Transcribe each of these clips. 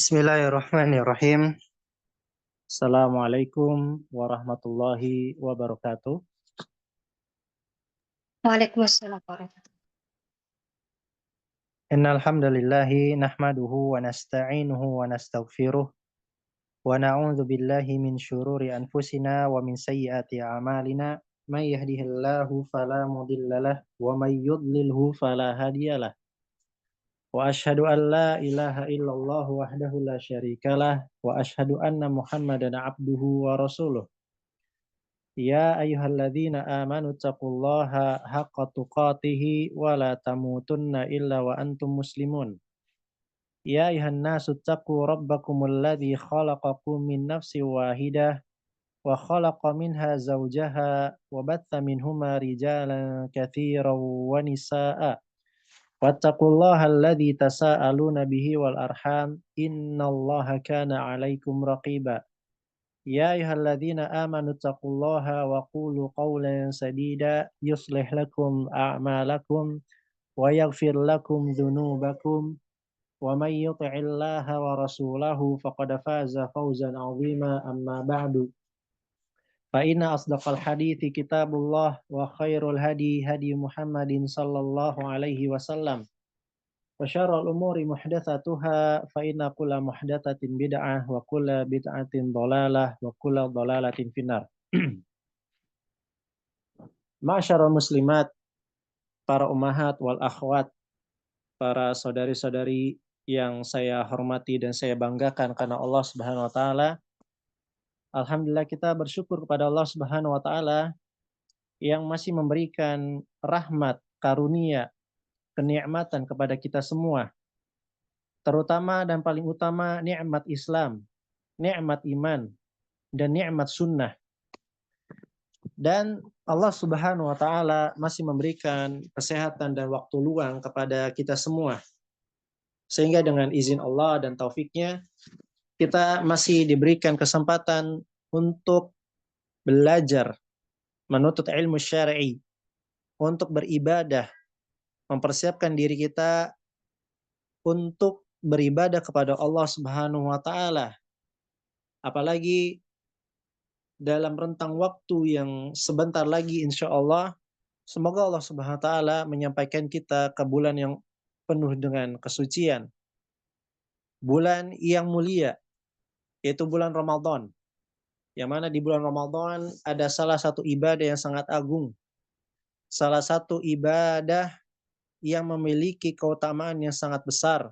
Bismillahirrahmanirrahim. Assalamualaikum warahmatullahi wabarakatuh. Waalaikumsalam warahmatullahi Innal hamdalillahi nahmaduhu wa nasta'inuhu wa nastaghfiruh wa na'udzu billahi min syururi anfusina wa min sayyiati a'malina. May yahdihillahu fala mudhillalah wa may yudlilhu fala hadiyalah. Wa asyhadu an la ilaha illallah wahdahu la syarikalah wa asyhadu anna Muhammadan abduhu wa rasuluh. Ya ayyuhalladzina amanu taqullaha haqqa tuqatihi wa la tamutunna illa wa antum muslimun. Ya ayuhan nasu taqu rabbakumul ladzi khalaqakum min nafsin wahidah wa khalaqa minha zawjaha wa batha minhuma rijalan katsiran wa nisaa'a. Wattaqullaha alladzi tasaaluna bihi wal arham innallaha kana 'alaikum raqiba. Ya ayyuhalladzina amanu taqullaha wa qulu qawlan sadida yuslih lakum a'malakum wa yaghfir lakum dhunubakum wa may yuti'illaha wa rasulahu faqad faza fawzan 'azima amma ba'du. Fa inna asdaqal hadithi kitabullah wa khairul hadi hadi Muhammadin sallallahu alaihi wasallam. Wa syarrul umuri muhdatsatuha fa inna kulla muhdatsatin bid'ah wa kulla bid'atin dhalalah wa kulla dhalalatin finnar. Ma'syarul muslimat, para ummahat wal akhwat, para saudari-saudari yang saya hormati dan saya banggakan karena Allah Subhanahu wa taala. Alhamdulillah kita bersyukur kepada Allah Subhanahu wa taala yang masih memberikan rahmat, karunia, kenikmatan kepada kita semua. Terutama dan paling utama nikmat Islam, nikmat iman, dan nikmat sunnah. Dan Allah Subhanahu wa taala masih memberikan kesehatan dan waktu luang kepada kita semua. Sehingga dengan izin Allah dan taufiknya kita masih diberikan kesempatan untuk belajar, menuntut ilmu syar'i, untuk beribadah, mempersiapkan diri kita untuk beribadah kepada Allah Subhanahu wa taala. Apalagi dalam rentang waktu yang sebentar lagi insya Allah, semoga Allah Subhanahu wa taala menyampaikan kita ke bulan yang penuh dengan kesucian. Bulan yang mulia, yaitu bulan Ramadan. Yang mana di bulan Ramadan ada salah satu ibadah yang sangat agung. Salah satu ibadah yang memiliki keutamaan yang sangat besar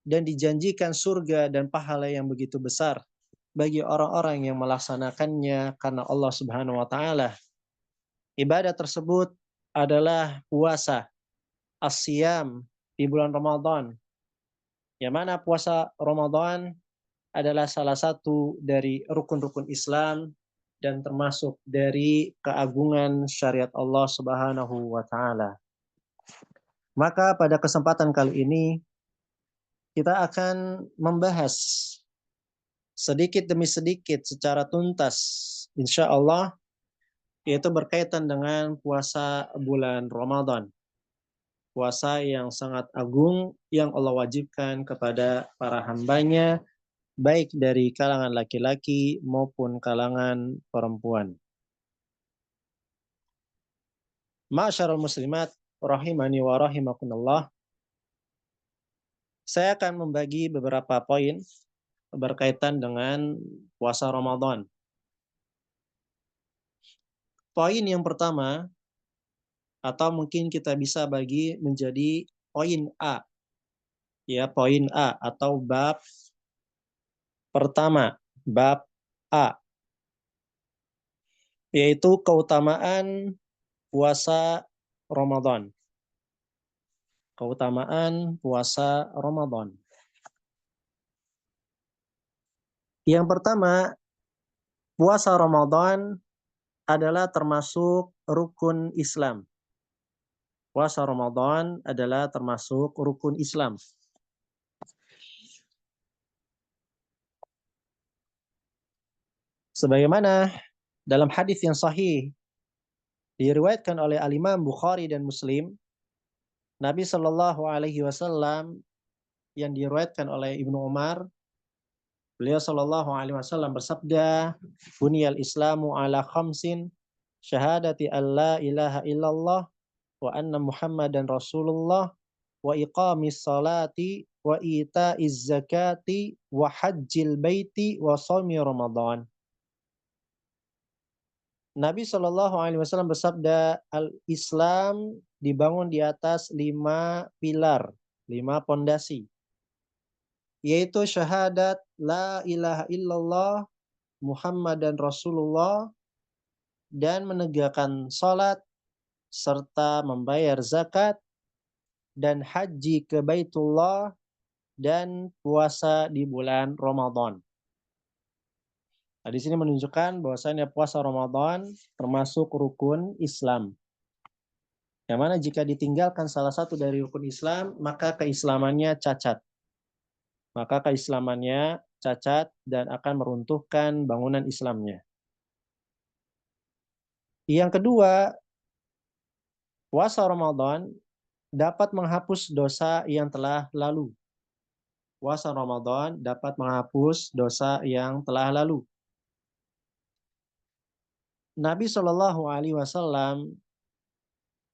dan dijanjikan surga dan pahala yang begitu besar bagi orang-orang yang melaksanakannya karena Allah Subhanahu wa taala. Ibadah tersebut adalah puasa as-siyam di bulan Ramadan. Yang mana puasa Ramadan adalah salah satu dari rukun-rukun Islam dan termasuk dari keagungan syariat Allah Subhanahu wa taala. Maka pada kesempatan kali ini kita akan membahas sedikit demi sedikit secara tuntas insya Allah, yaitu berkaitan dengan puasa bulan Ramadan. Puasa yang sangat agung yang Allah wajibkan kepada para hambanya, baik dari kalangan laki-laki maupun kalangan perempuan. Ma'syarul muslimat rahimani wa rahimakumullah. Saya akan membagi beberapa poin berkaitan dengan puasa Ramadan. Poin yang pertama, atau mungkin kita bisa bagi menjadi poin A. Ya, poin A atau bab pertama, bab A. Yaitu keutamaan puasa Ramadan. Keutamaan puasa Ramadan. Yang pertama, puasa Ramadan adalah termasuk rukun Islam. Puasa Ramadan adalah termasuk rukun Islam. Sebagaimana dalam hadis yang sahih diriwayatkan oleh Al-Imam Bukhari dan Muslim, Nabi Shallallahu alaihi wasallam yang diriwayatkan oleh Ibnu Umar Beliau sallallahu alaihi wasallam bersabda, "Buniyal Islamu ala khamsin, syahadati alla ilaha illallah wa anna Muhammadan Rasulullah wa iqamis salati wa itaiz zakati wa hajjil baiti wa shaumi Ramadan." Nabi Shallallahu alaihi wasallam bersabda, "Al-Islam dibangun di atas 5 pilar, 5 pondasi, yaitu syahadat la ilaha illallah Muhammadan Rasulullah dan menegakkan salat serta membayar zakat dan haji ke Baitullah dan puasa di bulan Ramadan." Nah, di sini menunjukkan bahwasanya puasa Ramadan termasuk rukun Islam. Yang mana jika ditinggalkan salah satu dari rukun Islam, maka keislamannya cacat. Maka keislamannya cacat dan akan meruntuhkan bangunan Islamnya. Yang kedua, puasa Ramadan dapat menghapus dosa yang telah lalu. Puasa Ramadan dapat menghapus dosa yang telah lalu. Nabi Shallallahu alaihi wasallam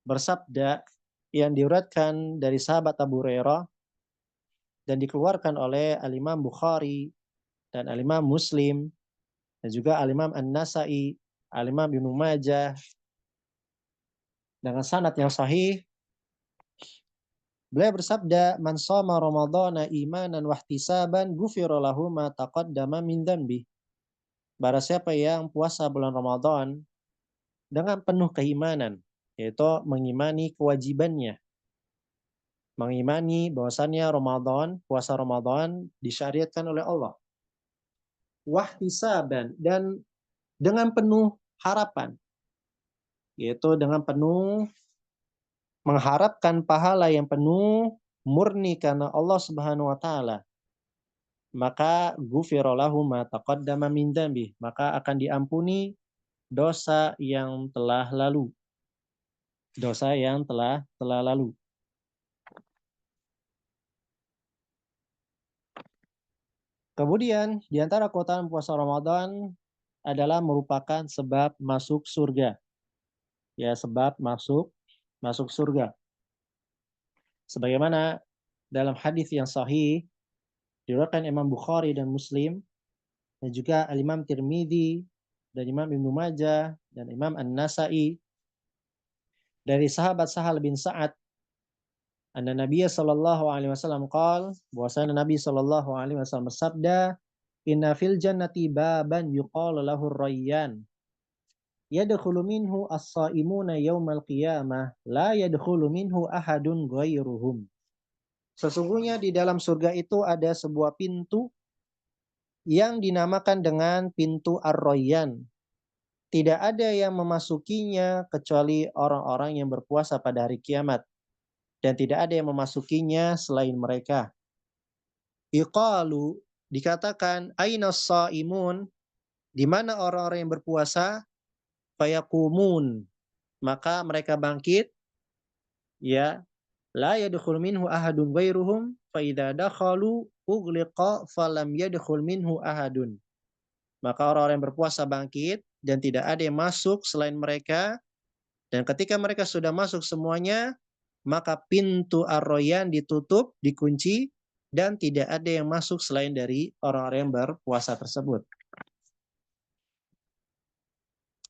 bersabda yang diriwayatkan dari sahabat Abu Hurairah dan dikeluarkan oleh Al-Imam Bukhari dan Al-Imam Muslim dan juga Al-Imam An-Nasa'i, Al-Imam Ibnu Majah dengan sanad yang sahih. Beliau bersabda, "Man shoma Ramadhana imanan wahtisaban ghufira lahu ma taqaddama min dzambi." Barang siapa yang puasa bulan Ramadan dengan penuh keimanan, yaitu mengimani kewajibannya, mengimani bahwasannya Ramadan, puasa Ramadan disyariatkan oleh Allah. Wahtisaban, dan dengan penuh harapan, yaitu dengan penuh mengharapkan pahala yang penuh murni karena Allah Subhanahu wa taala, maka ghufira lahu ma taqaddama min dzambi, maka akan diampuni dosa yang telah lalu. Dosa yang telah lalu. Kemudian di antara keutamaan puasa Ramadan adalah merupakan sebab masuk surga. Ya, sebab masuk surga. Sebagaimana dalam hadis yang sahih diriwayatkan Imam Bukhari dan Muslim dan juga Al-Imam Tirmidzi dan Imam Ibnu Majah dan Imam An-Nasa'i dari sahabat Sahal bin Sa'ad, anna Nabiy sallallahu alaihi wasallam qaal, bahwasanya Nabi sallallahu alaihi wasallam bersabda, "Inna fil jannati baban yuqalu lahu Rayyan, yadkhulu minhu as-shaimuna yaumal qiyamah, la yadkhulu minhu ahadun ghairuhum." Sesungguhnya di dalam surga itu ada sebuah pintu yang dinamakan dengan pintu Ar-Rayyan. Tidak ada yang memasukinya kecuali orang-orang yang berpuasa pada hari kiamat. Dan tidak ada yang memasukinya selain mereka. Iqalu, dikatakan, ainas shaimun, di mana orang-orang yang berpuasa, fayaqumun, maka mereka bangkit, ya, la yadkhul minhu ahadun ghairuhum, fa idza dakhalu ughliqa falam yadkhul minhu ahadun. Maka orang-orang yang berpuasa bangkit dan tidak ada yang masuk selain mereka, dan ketika mereka sudah masuk semuanya, maka pintu Ar-Rayyan ditutup, dikunci, dan tidak ada yang masuk selain dari orang-orang yang berpuasa tersebut.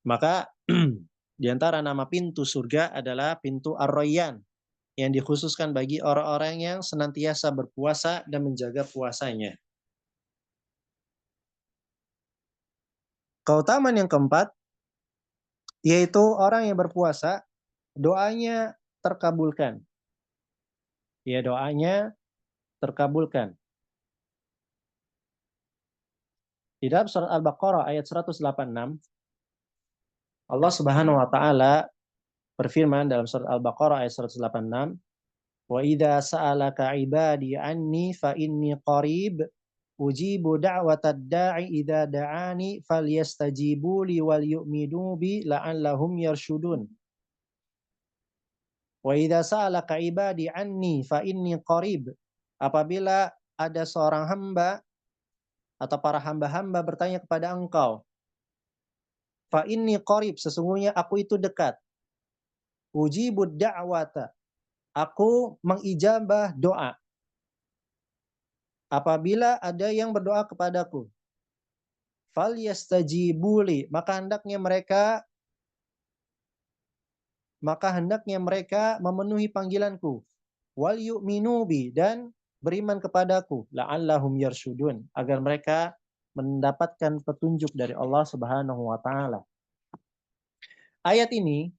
Maka di antara nama pintu surga adalah pintu Ar-Rayyan yang dikhususkan bagi orang-orang yang senantiasa berpuasa dan menjaga puasanya. Keutamaan yang keempat, yaitu orang yang berpuasa, doanya terkabulkan. Ya, doanya terkabulkan. Di dalam surat Al-Baqarah ayat 186, Allah Subhanahu wa taala berfirman dalam surat Al-Baqarah ayat 186, "Wa idza sa'alaka 'ibadi anni fa inni qarib ujibu da'watad da'i idza da'ani falyastajibu li wal yu'minu bi la'allahum yarshudun." Wa idza sa'alaka 'ibadi anni fa inni qarib. Apabila ada seorang hamba atau para hamba-hamba bertanya kepada engkau, fa inni qarib, sesungguhnya aku itu dekat. Ujibud da'wata, aku mengijabah doa. Apabila ada yang berdoa kepadaku, falyastajibuli, maka hendaknya mereka memenuhi panggilanku. Wal yu'minu bi, dan beriman kepadaku, la'allahum yarsyudun, agar mereka mendapatkan petunjuk dari Allah Subhanahu wa taala. Ayat ini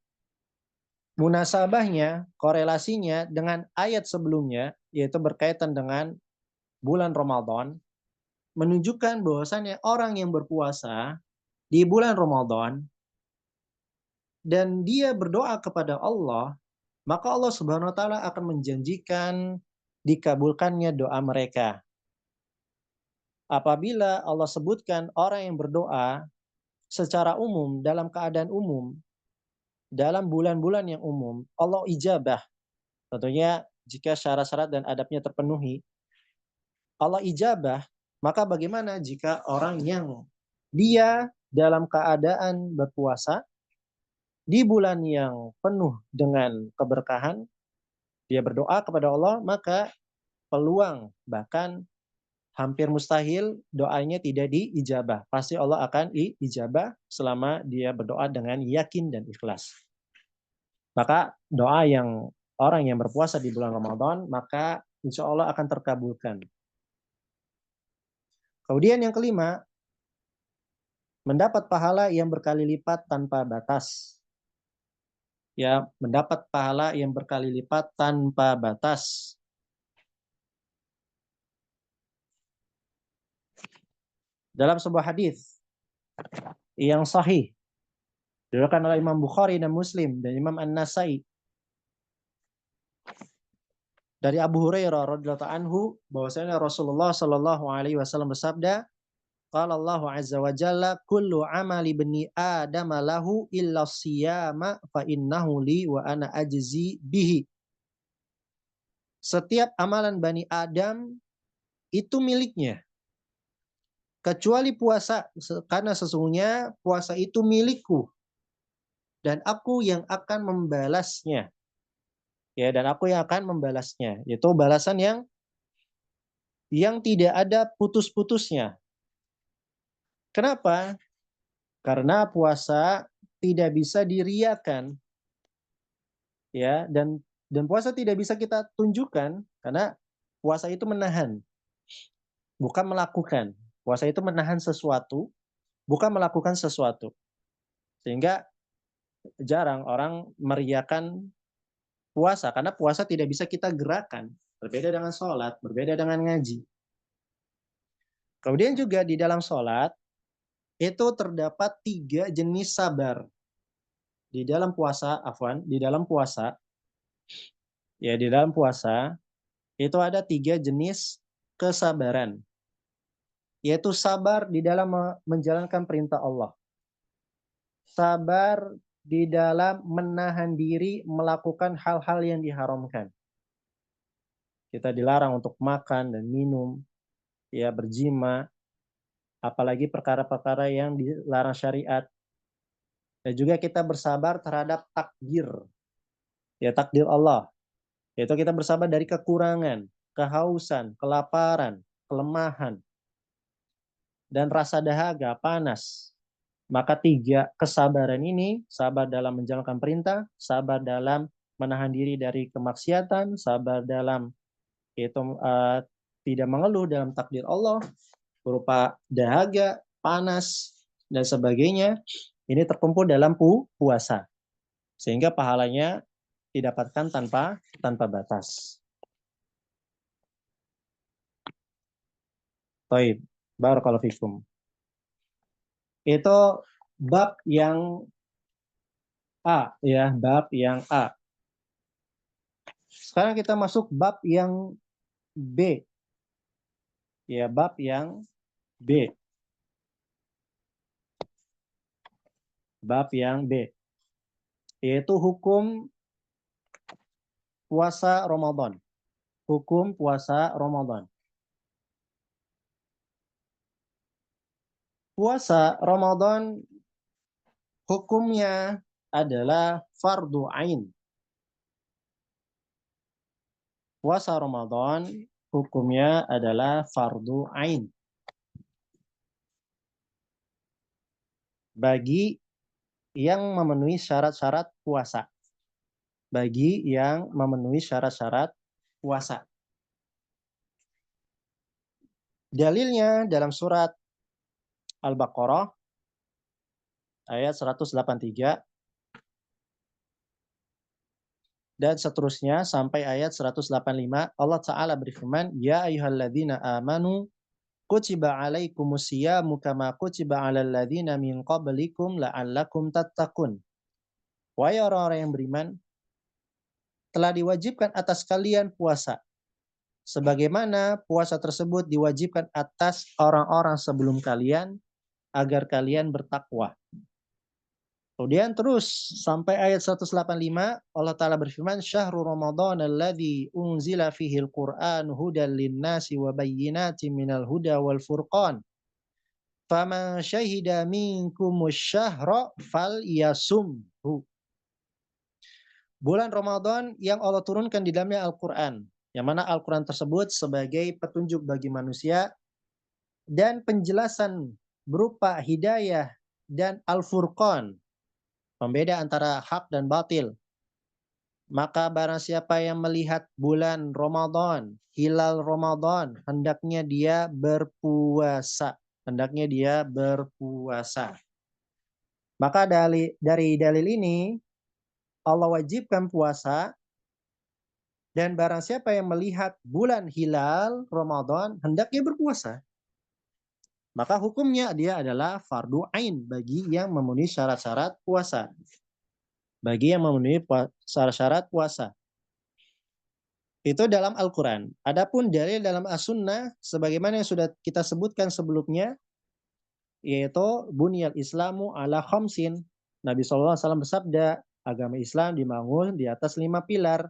munasabahnya, korelasinya dengan ayat sebelumnya, yaitu berkaitan dengan bulan Ramadan, menunjukkan bahwasannya orang yang berpuasa di bulan Ramadan dan dia berdoa kepada Allah, maka Allah Subhanahu wa taala akan menjanjikan dikabulkannya doa mereka. Apabila Allah sebutkan orang yang berdoa secara umum, dalam keadaan umum, dalam bulan-bulan yang umum, Allah ijabah. Tentunya jika syarat-syarat dan adabnya terpenuhi, Allah ijabah. Maka bagaimana jika orang yang dia dalam keadaan berpuasa di bulan yang penuh dengan keberkahan, dia berdoa kepada Allah, maka peluang, bahkan hampir mustahil doanya tidak diijabah. Pasti Allah akan ijabah selama dia berdoa dengan yakin dan ikhlas. Maka doa yang orang yang berpuasa di bulan Ramadan, maka insya Allah akan terkabulkan. Kemudian yang kelima, mendapat pahala yang berkali lipat tanpa batas. Ya, mendapat pahala yang berkali lipat tanpa batas. Dalam sebuah hadis yang sahih diriwayatkan oleh Imam Bukhari dan Muslim dan Imam An-Nasai dari Abu Hurairah radhiyallahu anhu, bahwasanya Rasulullah sallallahu alaihi wasallam bersabda, qala Allah azza wa jalla, kullu amali bani Adam lahu illa siyama fa innahu li wa ana ajzi bihi. Setiap amalan Bani Adam itu miliknya, kecuali puasa, karena sesungguhnya puasa itu milikku dan aku yang akan membalasnya. Ya, dan aku yang akan membalasnya. Itu balasan yang tidak ada putus-putusnya. Kenapa? Karena puasa tidak bisa diriakan, ya, dan puasa tidak bisa kita tunjukkan, karena puasa itu menahan, bukan melakukan. Puasa itu menahan sesuatu, bukan melakukan sesuatu. Sehingga jarang orang meriakan puasa, karena puasa tidak bisa kita gerakan. Berbeda dengan sholat, berbeda dengan ngaji. Kemudian juga di dalam sholat, itu terdapat 3 jenis sabar. Di dalam puasa, di dalam puasa, itu ada 3 jenis kesabaran. Yaitu sabar di dalam menjalankan perintah Allah. Sabar di dalam menahan diri melakukan hal-hal yang diharamkan. Kita dilarang untuk makan dan minum, ya, berjima, apalagi perkara-perkara yang dilarang syariat. Dan juga kita bersabar terhadap takdir, ya, takdir Allah. Yaitu kita bersabar dari kekurangan, kehausan, kelaparan, kelemahan, dan rasa dahaga, panas. Maka 3 kesabaran ini, sabar dalam menjalankan perintah, sabar dalam menahan diri dari kemaksiatan, sabar dalam itu tidak mengeluh dalam takdir Allah, berupa dahaga, panas, dan sebagainya, ini terkumpul dalam puasa. Sehingga pahalanya didapatkan tanpa batas. Baik, barakallahu fikum. Itu bab yang A, ya, bab yang A. Sekarang kita masuk bab yang B. Ya, bab yang B. Bab yang B. Yaitu hukum puasa Ramadan. Hukum puasa Ramadan. Puasa Ramadan hukumnya adalah fardu ain. Puasa Ramadan hukumnya adalah fardu ain bagi yang memenuhi syarat-syarat puasa. Bagi yang memenuhi syarat-syarat puasa. Dalilnya dalam surat Al-Baqarah ayat 183 dan seterusnya sampai ayat 185. Allah Ta'ala berfirman, Ya ayyuhalladzina amanu kutiba alaikumusyiyamu kama kutiba alal ladzina min qablikum la'allakum tattaqun. Wahai orang-orang yang beriman, telah diwajibkan atas kalian puasa. Sebagaimana puasa tersebut diwajibkan atas orang-orang sebelum kalian agar kalian bertakwa. Kemudian terus sampai ayat 185 Allah Ta'ala berfirman, Syahrul Ramadan alladzi unzila fihil Qur'an hudan linnasi wa bayyinatin minal huda wal furqan. Faman syahida minkumus syahra falyasumhu. Bulan Ramadan yang Allah turunkan di dalamnya Al-Quran. Yang mana Al-Quran tersebut sebagai petunjuk bagi manusia dan penjelasan berupa hidayah dan Al-Furqan, pembeda antara hak dan batil. Maka barang siapa yang melihat bulan Ramadan, hilal Ramadan, hendaknya dia berpuasa. Hendaknya dia berpuasa. Maka dari dalil ini, Allah wajibkan puasa, dan barang siapa yang melihat bulan hilal Ramadan, hendaknya berpuasa. Maka hukumnya dia adalah fardu ain bagi yang memenuhi syarat-syarat puasa. Bagi yang memenuhi syarat-syarat puasa. Itu dalam Al-Quran. Adapun dalil dalam As-Sunnah, sebagaimana yang sudah kita sebutkan sebelumnya, yaitu bunyal Islamu ala khamsin. Nabi SAW bersabda, agama Islam dibangun di atas 5 pilar.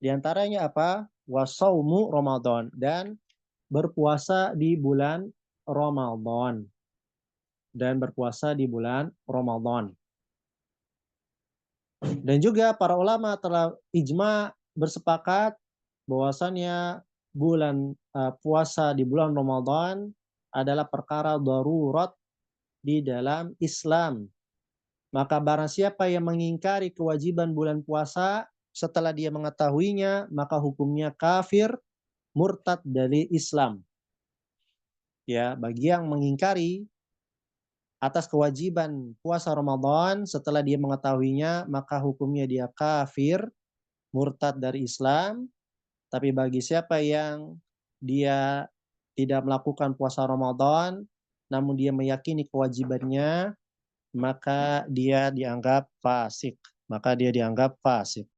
Di antaranya apa? Wasaumu Ramadan. Dan berpuasa di bulan Ramadan. Dan berpuasa di bulan Ramadan. Dan juga para ulama telah ijma bersepakat bahwasannya bulan puasa di bulan Ramadan adalah perkara darurat di dalam Islam. Maka barang siapa yang mengingkari kewajiban bulan puasa setelah dia mengetahuinya, maka hukumnya kafir, murtad dari Islam. Ya, bagi yang mengingkari atas kewajiban puasa Ramadan setelah dia mengetahuinya, maka hukumnya dia kafir, murtad dari Islam. Tapi bagi siapa yang dia tidak melakukan puasa Ramadan, namun dia meyakini kewajibannya, maka dia dianggap fasik. Maka dia dianggap fasik.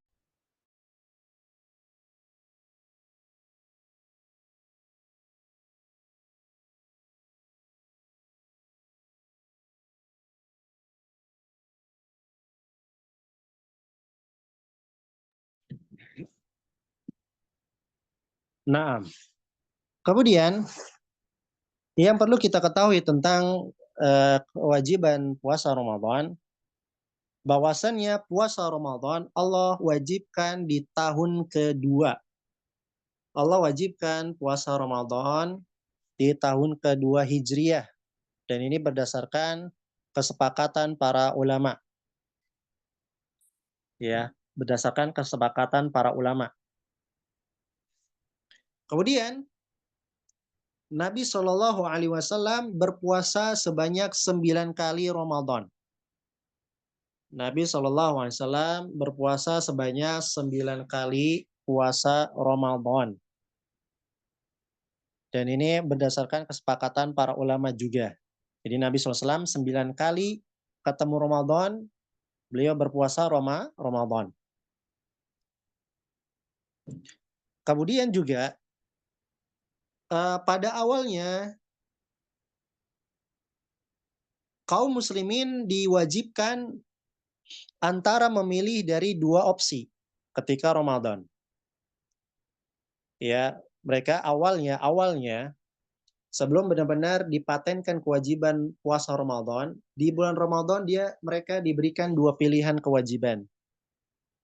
Nah, kemudian yang perlu kita ketahui tentang kewajiban puasa Ramadan, bahwasannya puasa Ramadan Allah wajibkan di tahun kedua. Allah wajibkan puasa Ramadan di tahun kedua Hijriyah. Dan ini berdasarkan kesepakatan para ulama. Ya, berdasarkan kesepakatan para ulama. Kemudian Nabi Shallallahu Alaihi Wasallam berpuasa sebanyak 9 kali Ramadan. Nabi Shallallahu Alaihi Wasallam berpuasa sebanyak 9 kali puasa Ramadan. Dan ini berdasarkan kesepakatan para ulama juga. Jadi Nabi SAW 9 kali ketemu Ramadan, beliau berpuasa Ramadan. Kemudian juga pada awalnya kaum muslimin diwajibkan antara memilih dari 2 opsi ketika Ramadan. Ya, mereka awalnya Sebelum benar-benar dipatenkan kewajiban puasa Ramadan, di bulan Ramadan mereka diberikan dua pilihan kewajiban.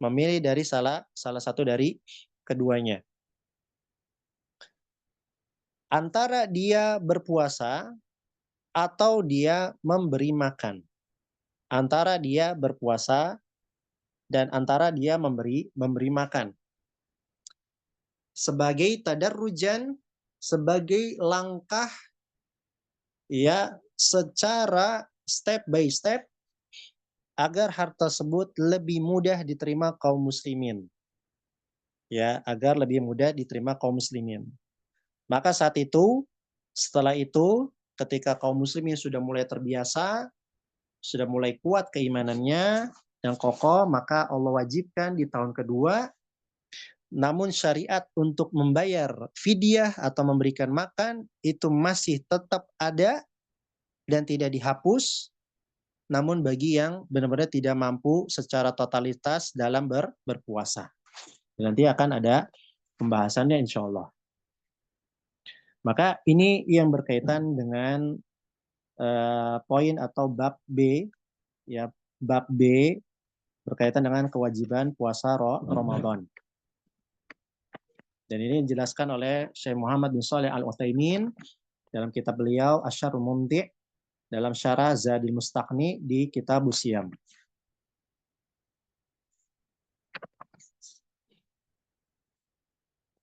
Memilih dari salah satu dari keduanya. Antara dia berpuasa atau dia memberi makan. Antara dia berpuasa dan antara dia memberi makan. Sebagai tadarrujan, sebagai langkah ya secara step by step agar hal tersebut lebih mudah diterima kaum muslimin. Ya, agar lebih mudah diterima kaum muslimin. Maka setelah itu ketika kaum muslimin sudah mulai terbiasa, sudah mulai kuat keimanannya yang kokoh, maka Allah wajibkan di tahun kedua. Namun syariat untuk membayar fidyah atau memberikan makan itu masih tetap ada dan tidak dihapus. Namun bagi yang benar-benar tidak mampu secara totalitas dalam berpuasa. Nanti akan ada pembahasannya insya Allah. Maka ini yang berkaitan dengan poin atau bab B, ya bab B berkaitan dengan kewajiban puasa Ramadan. Dan ini dijelaskan oleh Syekh Muhammad bin Shalih Al-Utsaimin dalam kitab beliau Asy-Syarhul Mumti' dalam Syarah Zadil Mustaqni di Kitab Siyam.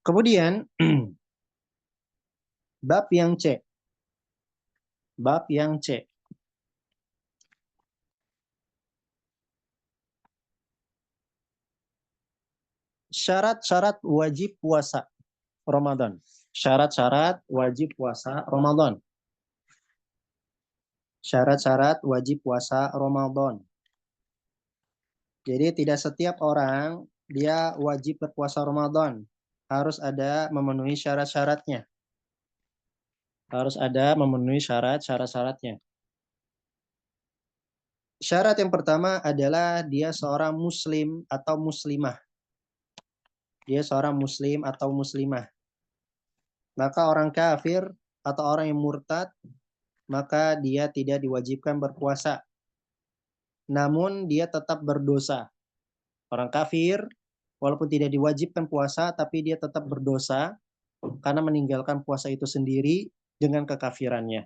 Kemudian bab yang C. Bab yang C. Syarat-syarat wajib puasa Ramadan. Syarat-syarat wajib puasa Ramadan. Syarat-syarat wajib puasa Ramadan. Jadi tidak setiap orang dia wajib berpuasa Ramadan. Harus ada memenuhi syarat-syaratnya. Harus ada memenuhi syarat-syaratnya. Syarat yang pertama adalah dia seorang muslim atau muslimah. Dia seorang muslim atau muslimah. Maka orang kafir atau orang yang murtad, maka dia tidak diwajibkan berpuasa. Namun dia tetap berdosa. Orang kafir, walaupun tidak diwajibkan puasa, tapi dia tetap berdosa karena meninggalkan puasa itu sendiri dengan kekafirannya.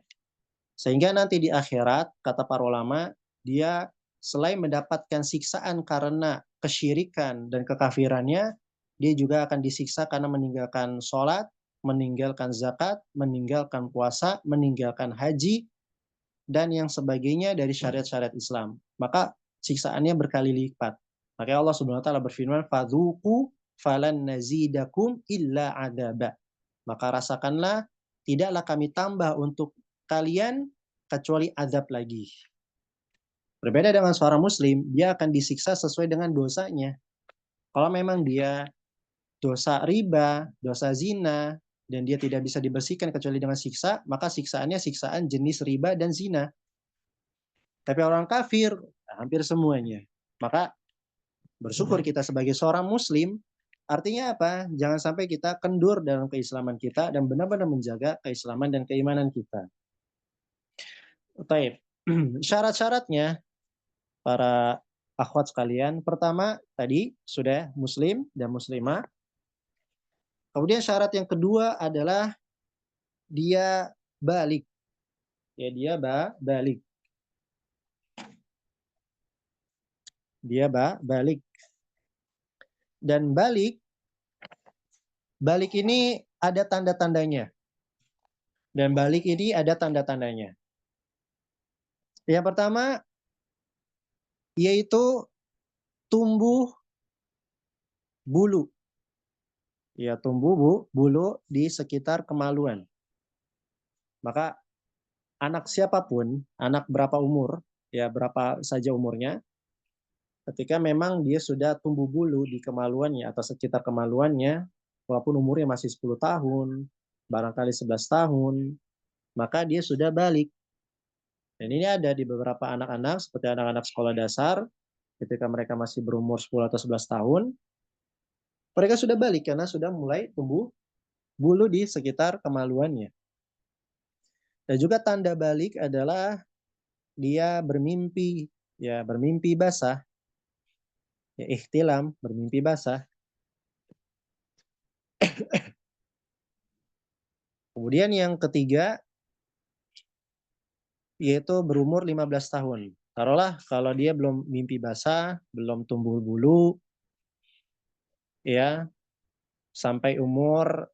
Sehingga nanti di akhirat, kata para ulama, dia selain mendapatkan siksaan karena kesyirikan dan kekafirannya, dia juga akan disiksa karena meninggalkan sholat, meninggalkan zakat, meninggalkan puasa, meninggalkan haji, dan yang sebagainya dari syariat-syariat Islam. Maka siksaannya berkali lipat. Maka Allah Subhanahu wa taala berfirman, "Fadzuqu falan nazidakum illa adaba." Maka rasakanlah, tidaklah kami tambah untuk kalian kecuali azab lagi. Berbeda dengan seorang muslim, dia akan disiksa sesuai dengan dosanya. Kalau memang dia dosa riba, dosa zina, dan dia tidak bisa dibersihkan kecuali dengan siksa, maka siksaannya siksaan jenis riba dan zina. Tapi orang kafir, hampir semuanya. Maka bersyukur kita sebagai seorang muslim, artinya apa? Jangan sampai kita kendur dalam keislaman kita dan benar-benar menjaga keislaman dan keimanan kita. Baik. Syarat-syaratnya para akhwat sekalian, pertama tadi sudah muslim dan muslimah. Kemudian syarat yang kedua adalah dia balik. Ya, dia balik. Dia balik. Dan balik ini ada tanda-tandanya. Dan balik ini ada tanda-tandanya. Yang pertama yaitu tumbuh bulu. Ya, tumbuh bulu di sekitar kemaluan. Maka anak siapapun, anak berapa umur, ya berapa saja umurnya, ketika memang dia sudah tumbuh bulu di kemaluannya atau sekitar kemaluannya, walaupun umurnya masih 10 tahun, barangkali 11 tahun, maka dia sudah balik. Dan ini ada di beberapa anak-anak, seperti anak-anak sekolah dasar, ketika mereka masih berumur 10 atau 11 tahun, mereka sudah balik karena sudah mulai tumbuh bulu di sekitar kemaluannya. Dan juga tanda balik adalah dia bermimpi, ya bermimpi basah, ya ihtilam, bermimpi basah. Kemudian yang ketiga yaitu berumur 15 tahun. Taruhlah kalau dia belum mimpi basah, belum tumbuh bulu, ya sampai umur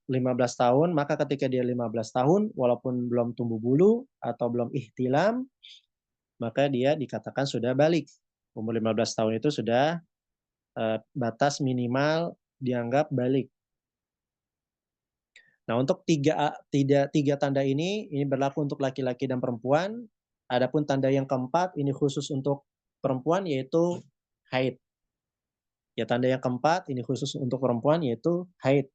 15 tahun, maka ketika dia 15 tahun, walaupun belum tumbuh bulu atau belum ihtilam, maka dia dikatakan sudah balik. Umur 15 tahun itu sudah batas minimal dianggap balik. Nah, untuk tiga tanda ini berlaku untuk laki-laki dan perempuan. Adapun tanda yang keempat, ini khusus untuk perempuan, yaitu haid. Ya, tanda yang keempat, ini khusus untuk perempuan, yaitu haid.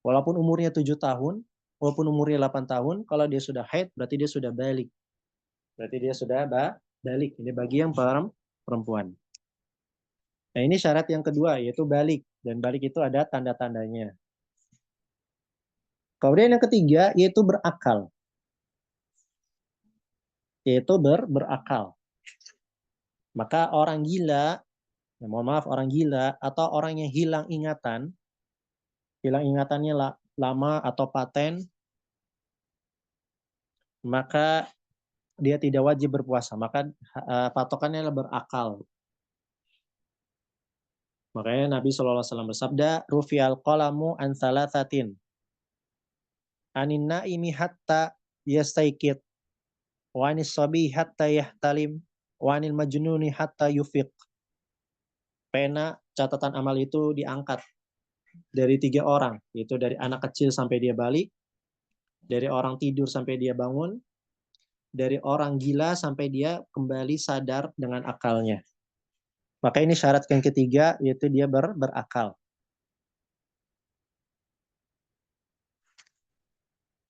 Walaupun umurnya 7 tahun, walaupun umurnya 8 tahun, kalau dia sudah haid, berarti dia sudah balik. Berarti dia sudah balik. Ini bagi yang perempuan. Nah, ini syarat yang kedua, yaitu balik. Dan balik itu ada tanda-tandanya. Kemudian yang ketiga, yaitu berakal. Yaitu berakal. Maka orang gila, ya mohon maaf, orang gila atau orang yang hilang ingatannya lama atau paten, maka dia tidak wajib berpuasa. Maka patokannya adalah berakal. Makanya Nabi SAW bersabda, Rufi'al qalamu an thalathatin. Anin naimi hatta yastaikid. Wa anis sabi hatta yahtalim. Wa anil majnuni hatta yufiq. Pena catatan amal itu diangkat dari 3 orang. Yaitu dari anak kecil sampai dia balik. Dari orang tidur sampai dia bangun. Dari orang gila sampai dia kembali sadar dengan akalnya. Maka ini syarat yang ketiga, yaitu dia berakal.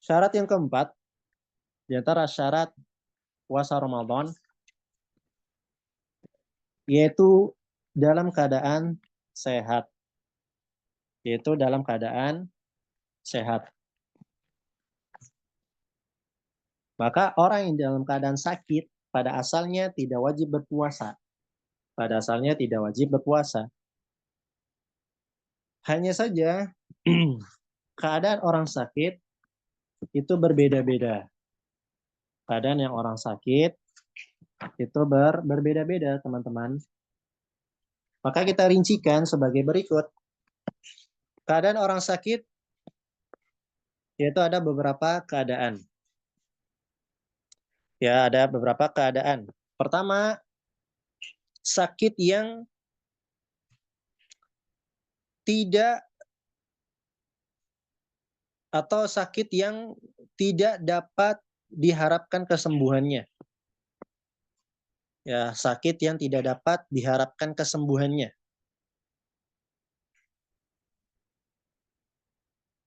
Syarat yang keempat, di antara syarat puasa Ramadan, yaitu dalam keadaan sehat. Yaitu dalam keadaan sehat. Maka orang yang dalam keadaan sakit, pada asalnya tidak wajib berpuasa. Pada asalnya tidak wajib berpuasa. Hanya saja, keadaan orang sakit itu berbeda-beda. Keadaan yang orang sakit itu berbeda-beda, teman-teman. Maka kita rincikan sebagai berikut. Keadaan orang sakit yaitu ada beberapa keadaan. Ya, ada beberapa keadaan. Pertama, sakit yang tidak atau sakit yang tidak dapat diharapkan kesembuhannya. Ya, sakit yang tidak dapat diharapkan kesembuhannya.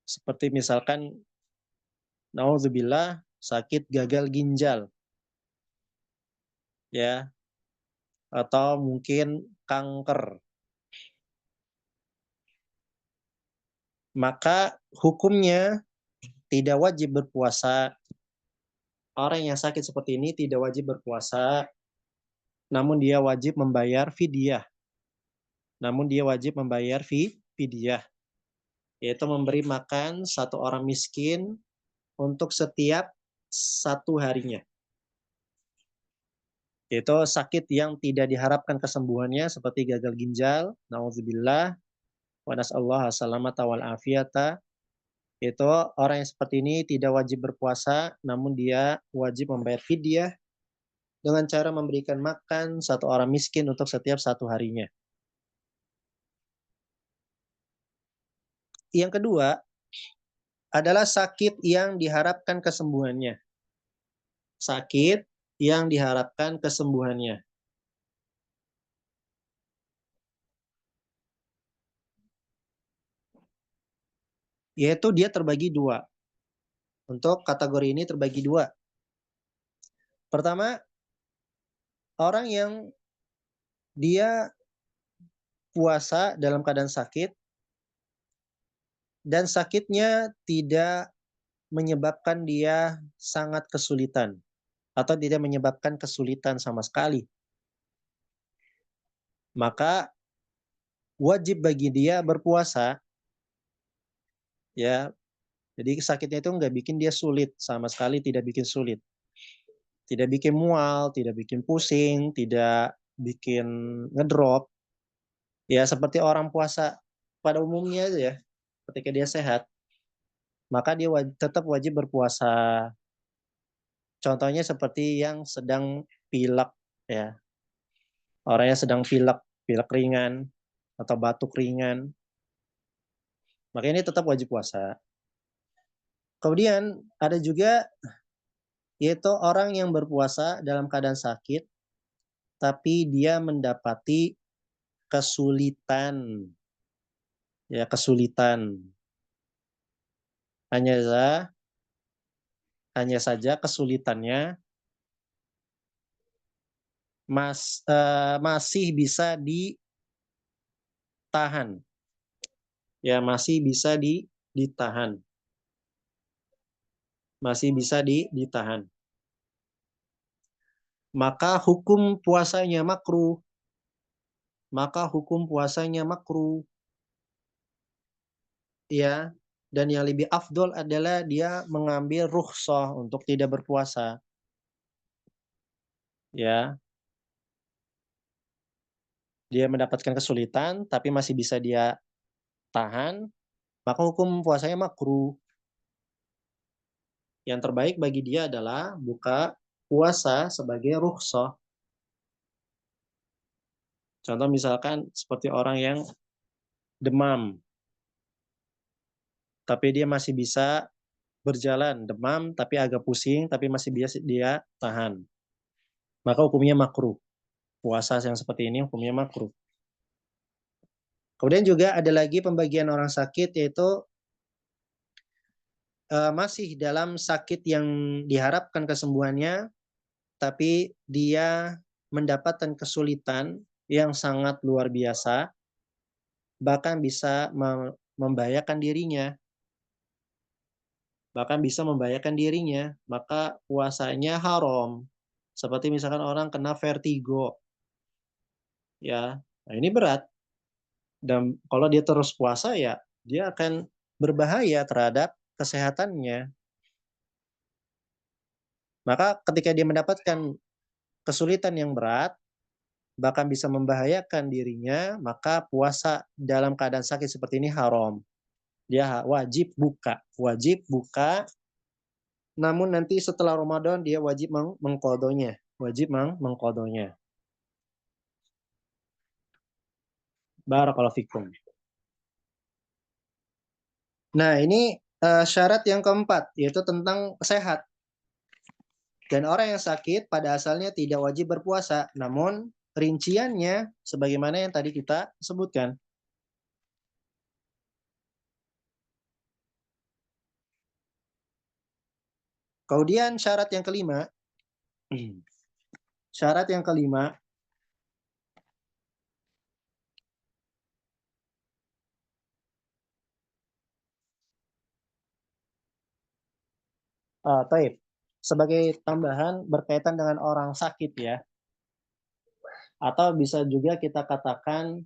Seperti misalkan naudzubillah sakit gagal ginjal. Ya, atau mungkin kanker. Maka hukumnya tidak wajib berpuasa. Orang yang sakit seperti ini tidak wajib berpuasa, namun dia wajib membayar fidyah. Namun dia wajib membayar fidyah, yaitu memberi makan satu orang miskin untuk setiap 1 harinya. Yaitu sakit yang tidak diharapkan kesembuhannya seperti gagal ginjal, naudzubillah, wa nas'allahu salamata wal afiyata. Itu orang yang seperti ini tidak wajib berpuasa, namun dia wajib membayar fidyah dengan cara memberikan makan satu orang miskin untuk setiap 1 harinya. Yang kedua adalah sakit yang diharapkan kesembuhannya. Sakit yang diharapkan kesembuhannya. Yaitu dia terbagi 2. Untuk kategori ini terbagi 2. Pertama, orang yang dia puasa dalam keadaan sakit dan sakitnya tidak menyebabkan dia sangat kesulitan atau tidak menyebabkan kesulitan sama sekali, maka wajib bagi dia berpuasa, ya. Jadi sakitnya itu nggak bikin dia sulit, sama sekali tidak bikin sulit. Tidak bikin mual, tidak bikin pusing, tidak bikin ngedrop. Ya seperti orang puasa pada umumnya aja ya, ketika dia sehat, maka dia tetap wajib berpuasa. Contohnya seperti yang sedang pilek ya, orang yang sedang pilek, pilek ringan atau batuk ringan, maka ini tetap wajib puasa. Kemudian ada juga yaitu orang yang berpuasa dalam keadaan sakit, tapi dia mendapati kesulitan, ya kesulitan. Hanya saja, hanya saja kesulitannya masih bisa ditahan, ya masih bisa ditahan, masih bisa ditahan. Maka hukum puasanya makruh, maka hukum puasanya makruh, ya. Dan yang lebih afdol adalah dia mengambil rukhsah untuk tidak berpuasa, ya. Dia mendapatkan kesulitan tapi masih bisa dia tahan, maka hukum puasanya makruh. Yang terbaik bagi dia adalah buka puasa sebagai rukhsah. Contoh misalkan seperti orang yang demam, tapi dia masih bisa berjalan, demam tapi agak pusing, tapi masih bisa dia tahan. Maka hukumnya makruh. Puasa yang seperti ini hukumnya makruh. Kemudian juga ada lagi pembagian orang sakit, yaitu masih dalam sakit yang diharapkan kesembuhannya, tapi dia mendapatkan kesulitan yang sangat luar biasa, bahkan bisa membahayakan dirinya, maka puasanya haram. Seperti misalkan orang kena vertigo, ya, nah ini berat. Dan kalau dia terus puasa ya, dia akan berbahaya terhadap kesehatannya. Maka ketika dia mendapatkan kesulitan yang berat, bahkan bisa membahayakan dirinya, maka puasa dalam keadaan sakit seperti ini haram. Dia wajib buka, namun nanti setelah Ramadan dia wajib mengqadhonya, Barakallahu fikum. Nah, ini syarat yang keempat, yaitu tentang sehat. Dan orang yang sakit pada asalnya tidak wajib berpuasa, namun rinciannya sebagaimana yang tadi kita sebutkan. Kemudian syarat yang kelima, syarat yang kelima, taib. Sebagai tambahan berkaitan dengan orang sakit ya, atau bisa juga kita katakan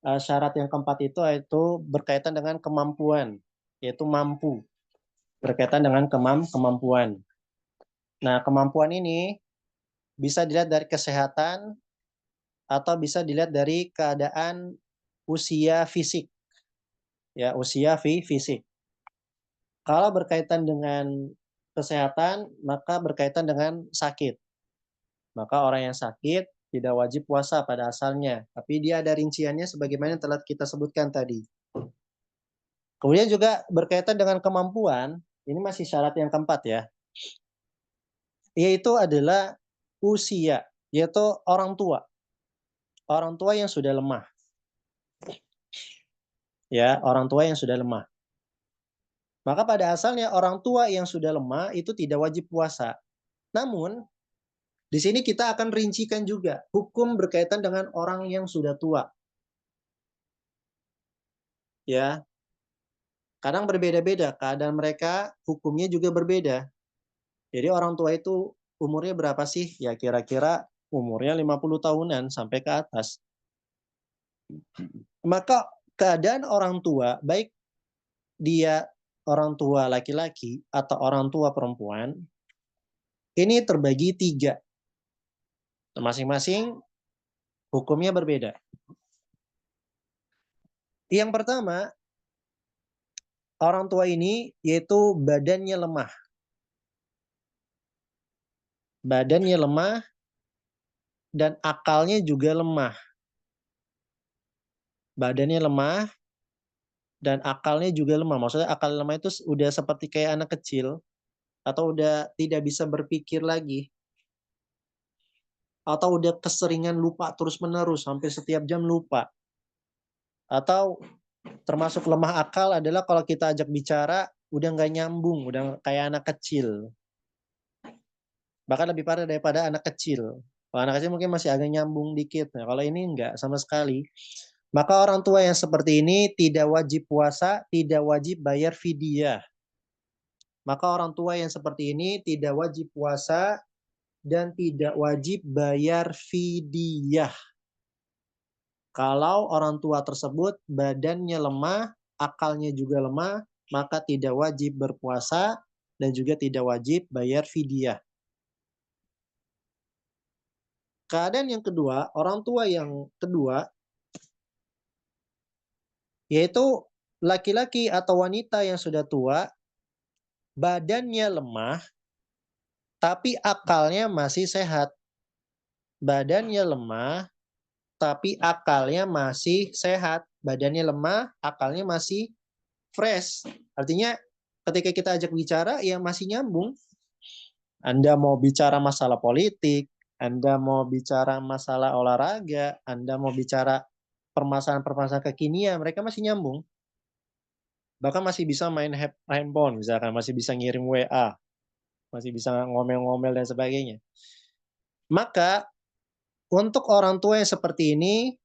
syarat yang keempat itu berkaitan dengan kemampuan, yaitu mampu, berkaitan dengan kemampuan. Nah, kemampuan ini bisa dilihat dari kesehatan atau bisa dilihat dari keadaan usia fisik, ya usia fisik. Kalau berkaitan dengan kesehatan, maka berkaitan dengan sakit. Maka orang yang sakit tidak wajib puasa pada asalnya, tapi dia ada rinciannya sebagaimana yang telah kita sebutkan tadi. Kemudian juga berkaitan dengan kemampuan, ini masih syarat yang keempat ya, yaitu adalah usia, yaitu orang tua yang sudah lemah. Ya, orang tua yang sudah lemah. Maka pada asalnya orang tua yang sudah lemah itu tidak wajib puasa. Namun, di sini kita akan rincikan juga hukum berkaitan dengan orang yang sudah tua. Ya. Kadang berbeda-beda, keadaan mereka, hukumnya juga berbeda. Jadi orang tua itu umurnya berapa sih? Ya kira-kira umurnya 50 tahunan sampai ke atas. Maka keadaan orang tua, baik dia orang tua laki-laki atau orang tua perempuan, ini terbagi 3. Masing-masing hukumnya berbeda. Yang pertama, orang tua ini yaitu badannya lemah. Badannya lemah dan akalnya juga lemah. Badannya lemah dan akalnya juga lemah. Maksudnya akal lemah itu udah seperti kayak anak kecil atau udah tidak bisa berpikir lagi atau udah keseringan lupa terus-menerus sampai setiap jam lupa. Atau termasuk lemah akal adalah kalau kita ajak bicara udah nggak nyambung, udah kayak anak kecil. Bahkan lebih parah daripada anak kecil. Kalau anak kecil mungkin masih agak nyambung dikit. Nah, kalau ini enggak sama sekali. Maka orang tua yang seperti ini tidak wajib puasa, tidak wajib bayar fidyah. Maka orang tua yang seperti ini tidak wajib puasa dan tidak wajib bayar fidyah. Kalau orang tua tersebut badannya lemah, akalnya juga lemah, maka tidak wajib berpuasa dan juga tidak wajib bayar fidyah. Keadaan yang kedua, orang tua yang kedua, yaitu laki-laki atau wanita yang sudah tua, badannya lemah, tapi akalnya masih sehat. Badannya lemah, tapi akalnya masih sehat. Badannya lemah, akalnya masih fresh. Artinya ketika kita ajak bicara, ya masih nyambung. Anda mau bicara masalah politik, Anda mau bicara masalah olahraga, Anda mau bicara permasalahan-permasalahan kekinian, mereka masih nyambung. Bahkan masih bisa main handphone, misalkan masih bisa ngirim WA, masih bisa ngomel-ngomel dan sebagainya. Maka untuk orang tua yang seperti ini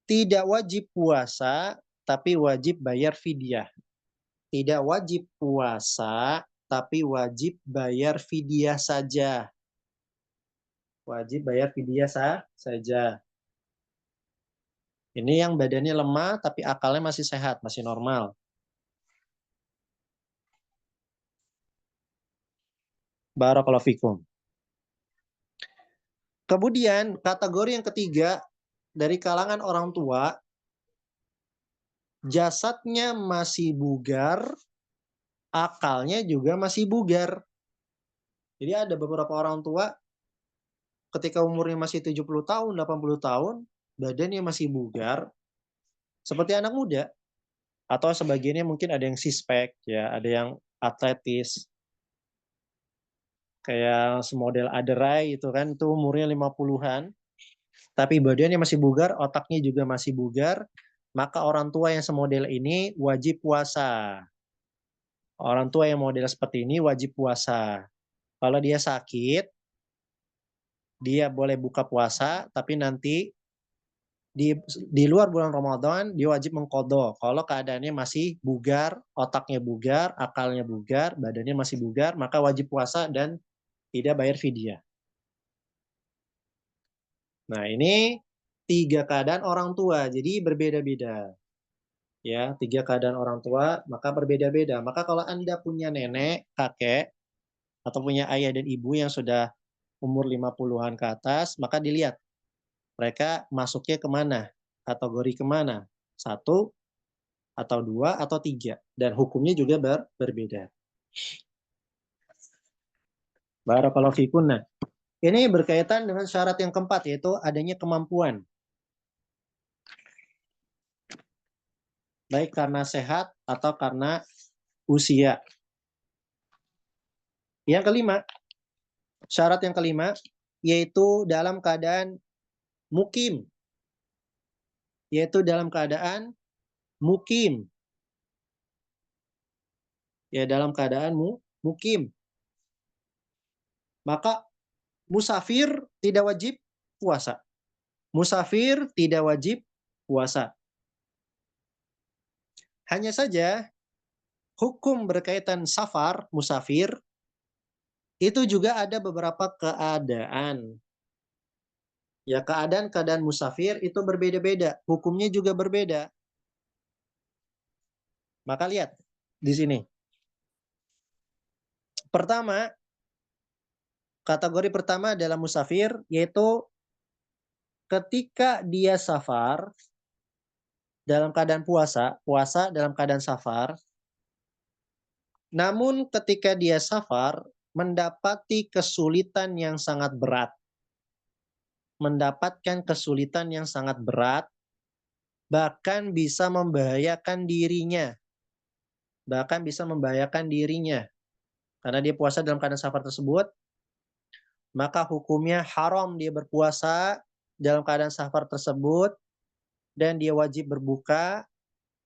tidak wajib puasa, tapi wajib bayar fidyah. Tidak wajib puasa, tapi wajib bayar fidyah saja. Wajib bayar fidyah saja. Ini yang badannya lemah, tapi akalnya masih sehat, masih normal. Barakallahu fikum. Kemudian kategori yang ketiga dari kalangan orang tua, jasadnya masih bugar, akalnya juga masih bugar. Jadi ada beberapa orang tua ketika umurnya masih 70 tahun, 80 tahun, badannya masih bugar seperti anak muda atau sebagiannya mungkin ada yang six-pack ya, ada yang atletis. Kayak semodel Aderai itu kan itu umurnya 50-an, tapi badannya masih bugar, otaknya juga masih bugar, maka orang tua yang semodel ini wajib puasa. Orang tua yang model seperti ini wajib puasa. Kalau dia sakit, dia boleh buka puasa, tapi nanti di luar bulan Ramadan dia wajib mengqadha. Kalau keadaannya masih bugar, otaknya bugar, akalnya bugar, badannya masih bugar, maka wajib puasa dan tidak bayar fidyah. Nah, ini 3 keadaan orang tua, jadi berbeda-beda. Ya, 3 keadaan orang tua, maka berbeda-beda. Maka kalau Anda punya nenek, kakek, atau punya ayah dan ibu yang sudah umur 50-an ke atas, maka dilihat mereka masuknya kemana, kategori kemana, 1 atau 2 atau 3, dan hukumnya juga berbeda. Barakallahu fikum. Nah, ini berkaitan dengan syarat yang keempat, yaitu adanya kemampuan. Baik karena sehat atau karena usia. Yang kelima, syarat yang kelima, yaitu dalam keadaan mukim. Yaitu dalam keadaan mukim. Ya, dalam keadaan mukim. Maka musafir tidak wajib puasa. Musafir tidak wajib puasa. Hanya saja hukum berkaitan safar, musafir, itu juga ada beberapa keadaan. Ya, keadaan-keadaan musafir itu berbeda-beda, hukumnya juga berbeda. Maka lihat di sini. Pertama, kategori pertama adalah musafir, yaitu ketika dia safar dalam keadaan puasa dalam keadaan safar, namun ketika dia safar mendapati kesulitan yang sangat berat, mendapatkan kesulitan yang sangat berat, bahkan bisa membahayakan dirinya, karena dia puasa dalam keadaan safar tersebut, maka hukumnya haram dia berpuasa dalam keadaan safar tersebut, dan dia wajib berbuka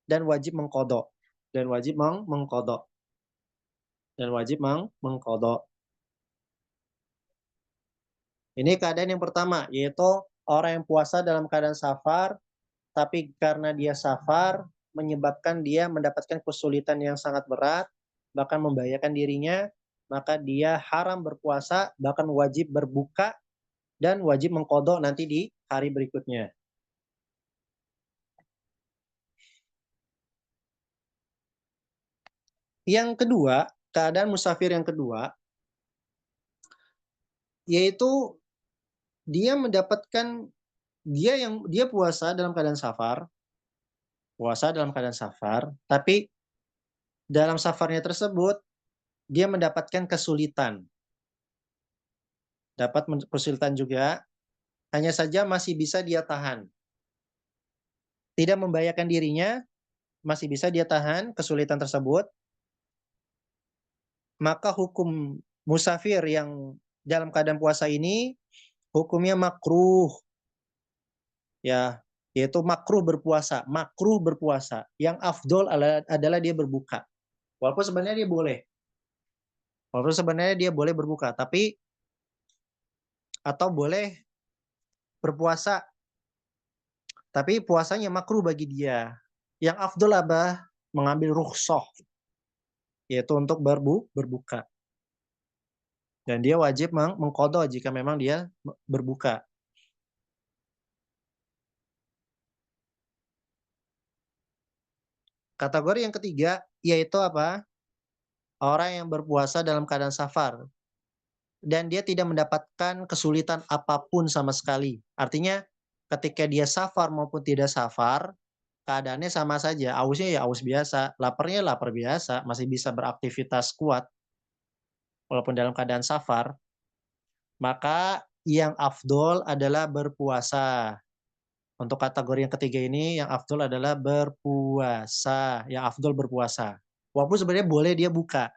dan wajib mengqadha dan wajib mengqadha dan wajib mengqadha. Ini keadaan yang pertama, yaitu orang yang puasa dalam keadaan safar, tapi karena dia safar menyebabkan dia mendapatkan kesulitan yang sangat berat, bahkan membahayakan dirinya, maka dia haram berpuasa, bahkan wajib berbuka dan wajib mengqadha nanti di hari berikutnya. Yang kedua, keadaan musafir yang kedua, yaitu dia mendapatkan dia puasa dalam keadaan safar, tapi dalam safarnya tersebut dia mendapatkan kesulitan. Kesulitan juga, hanya saja masih bisa dia tahan. Tidak membahayakan dirinya, masih bisa dia tahan kesulitan tersebut. Maka hukum musafir yang dalam keadaan puasa ini hukumnya makruh. Ya, yaitu makruh berpuasa. Yang afdol adalah dia berbuka. Walaupun sebenarnya dia boleh berbuka, tapi atau boleh berpuasa, tapi puasanya makruh bagi dia. Yang afdol apa? Mengambil rukhsah, yaitu untuk berbuka. Dan dia wajib mengqadha jika memang dia berbuka. Kategori yang ketiga yaitu apa? Orang yang berpuasa dalam keadaan safar dan dia tidak mendapatkan kesulitan apapun sama sekali. Artinya ketika dia safar maupun tidak safar, keadaannya sama saja. Ausnya ya aus biasa, laparnya lapar biasa, masih bisa beraktivitas kuat walaupun dalam keadaan safar. Maka yang afdol adalah berpuasa. Untuk kategori yang ketiga ini, yang afdol adalah berpuasa. Yang afdol berpuasa. Walaupun sebenarnya boleh dia buka.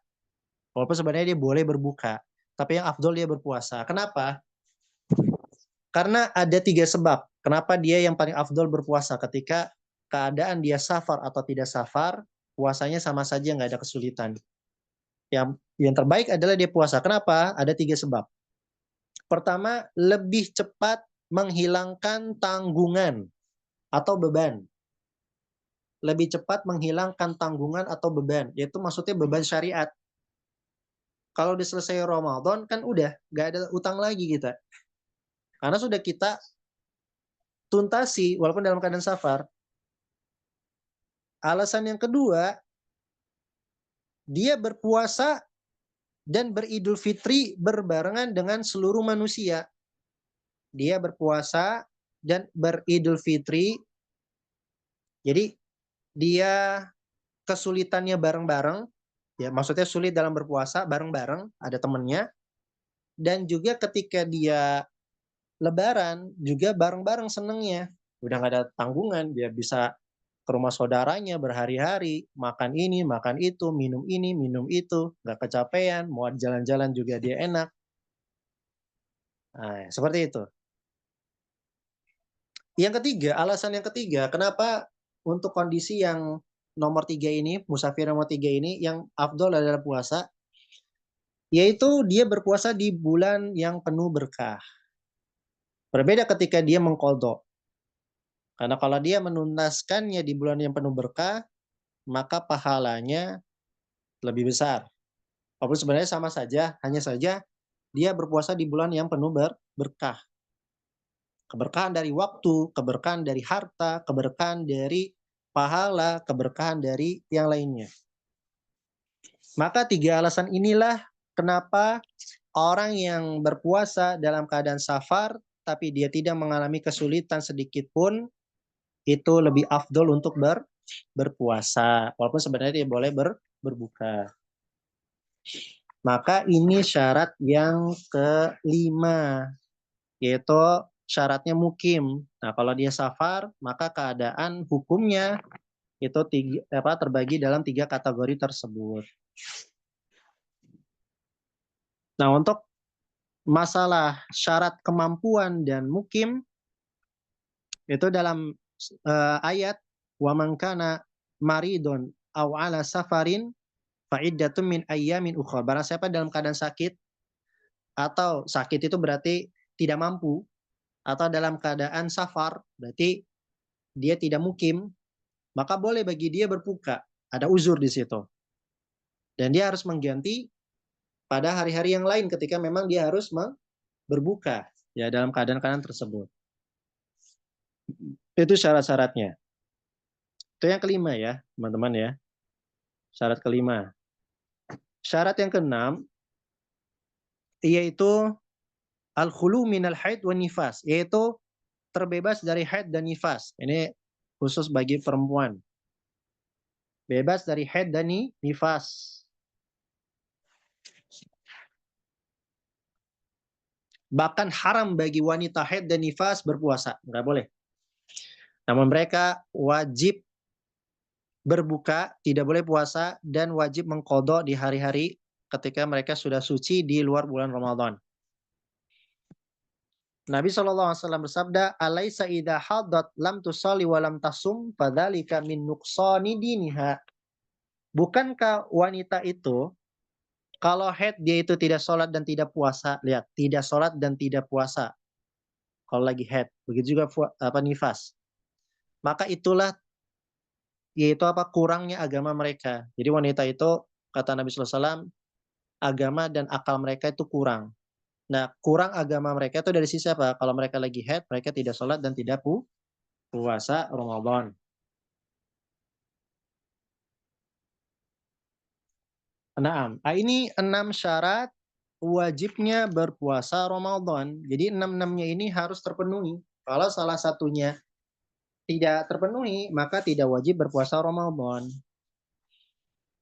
Walaupun sebenarnya dia boleh berbuka. Tapi yang afdol dia berpuasa. Kenapa? Karena ada 3 sebab. Kenapa dia yang paling afdol berpuasa ketika keadaan dia safar atau tidak safar, puasanya sama saja nggak ada kesulitan. Yang terbaik adalah dia puasa. Kenapa? Ada 3 sebab. Pertama, lebih cepat menghilangkan tanggungan atau beban. Lebih cepat menghilangkan tanggungan atau beban, yaitu maksudnya beban syariat. Kalau udah selesai Ramadan kan udah nggak ada utang lagi kita. Karena sudah kita tuntasi walaupun dalam keadaan safar. Alasan yang kedua, dia berpuasa dan beridul fitri berbarengan dengan seluruh manusia. Dia berpuasa dan beridul fitri. Jadi dia kesulitannya bareng-bareng, ya maksudnya sulit dalam berpuasa bareng-bareng, ada temennya, dan juga ketika dia lebaran juga bareng-bareng senengnya, udah nggak ada tanggungan, dia bisa ke rumah saudaranya berhari-hari, makan ini, makan itu, minum itu, nggak kecapean, mau jalan-jalan juga dia enak. Nah, seperti itu. Alasan yang ketiga, kenapa untuk kondisi yang nomor 3 ini, musafir nomor 3 ini, yang afdol adalah puasa, yaitu dia berpuasa di bulan yang penuh berkah. Berbeda ketika dia mengqadha. Karena kalau dia menuntaskannya di bulan yang penuh berkah, maka pahalanya lebih besar. Walaupun sebenarnya sama saja, hanya saja dia berpuasa di bulan yang penuh berkah. Keberkahan dari waktu, keberkahan dari harta, keberkahan dari pahala, keberkahan dari yang lainnya. Maka 3 alasan inilah kenapa orang yang berpuasa dalam keadaan safar, tapi dia tidak mengalami kesulitan sedikit pun, itu lebih afdol untuk berpuasa. Walaupun sebenarnya dia boleh berbuka. Maka ini syarat yang kelima, yaitu syaratnya mukim. Nah, kalau dia safar, maka keadaan hukumnya itu terbagi dalam 3 kategori tersebut. Nah, untuk masalah syarat kemampuan dan mukim, itu dalam ayat wa man kana maridun aw ala safarin fa iddatun min ayyamin ukhra. Barang siapa dalam keadaan sakit, atau sakit itu berarti tidak mampu, atau dalam keadaan safar berarti dia tidak mukim, maka boleh bagi dia berbuka. Ada uzur di situ. Dan dia harus mengganti pada hari-hari yang lain ketika memang dia harus berbuka ya dalam keadaan-keadaan tersebut. Itu syarat-syaratnya. Itu yang kelima ya, teman-teman ya. Syarat kelima. Syarat yang keenam yaitu al-khulu minal haid wa nifas, yaitu terbebas dari haid dan nifas. Ini khusus bagi perempuan. Bebas dari haid dan nifas. Bahkan haram bagi wanita haid dan nifas berpuasa. Nggak boleh. Namun mereka wajib berbuka, tidak boleh puasa, dan wajib mengqadha di hari-hari ketika mereka sudah suci di luar bulan Ramadan. Nabi SAW bersabda, "Alaisa idha hadat lam tusalli wa lam tasum, fadzalika min nuqsani diniha." Bukankah wanita itu kalau haid dia itu tidak sholat dan tidak puasa, lihat, tidak sholat dan tidak puasa. Kalau lagi haid, begitu juga nifas. Maka itulah yaitu kurangnya agama mereka. Jadi wanita itu kata Nabi SAW, agama dan akal mereka itu kurang. Nah, kurang agama mereka itu dari sisi apa? Kalau mereka lagi haid, mereka tidak sholat dan tidak puasa Ramadan. Nah, ini 6 syarat wajibnya berpuasa Ramadan. Jadi 6-6-nya ini harus terpenuhi. Kalau salah satunya tidak terpenuhi, maka tidak wajib berpuasa Ramadan.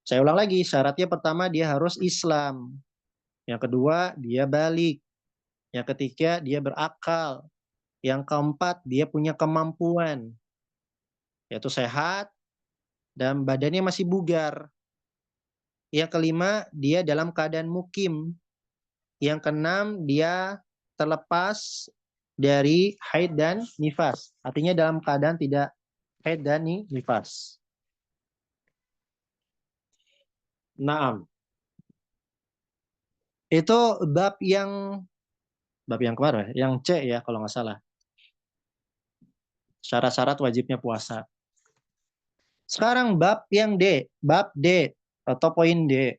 Saya ulang lagi, syaratnya pertama dia harus Islam. Yang kedua, dia balik. Yang ketiga, dia berakal. Yang keempat, dia punya kemampuan, yaitu sehat dan badannya masih bugar. Yang kelima, dia dalam keadaan mukim. Yang keenam, dia terlepas dari haid dan nifas. Artinya dalam keadaan tidak haid dan nifas. Naam. Itu bab yang kemarin, yang C ya kalau nggak salah. Syarat-syarat wajibnya puasa. Sekarang bab D atau poin D,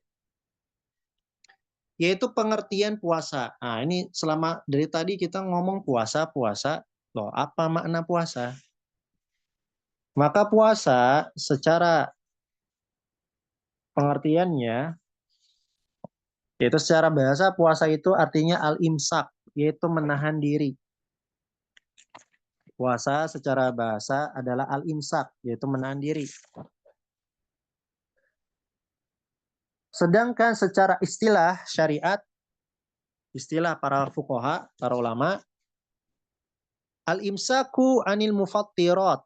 yaitu pengertian puasa. Nah, ini selama dari tadi kita ngomong puasa, loh apa makna puasa? Maka puasa secara pengertiannya, yaitu secara bahasa puasa itu artinya al-imsak, yaitu menahan diri. Puasa secara bahasa adalah al-imsak, yaitu menahan diri. Sedangkan secara istilah syariat, istilah para fuqaha, para ulama, al-imsaku anil mufattirat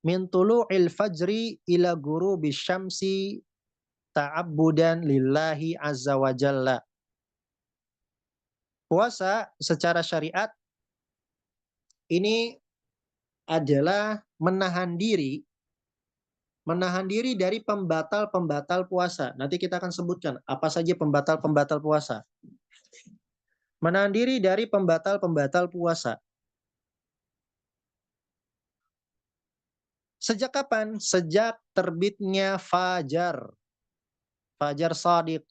min tulu'il fajri ila ghurubi syamsi ta'abbudan lillahi azza wa jalla. Puasa secara syariat ini adalah menahan diri dari pembatal-pembatal puasa. Nanti kita akan sebutkan apa saja pembatal-pembatal puasa. Menahan diri dari pembatal-pembatal puasa. Sejak kapan? Sejak terbitnya fajar. Fajar shadiq.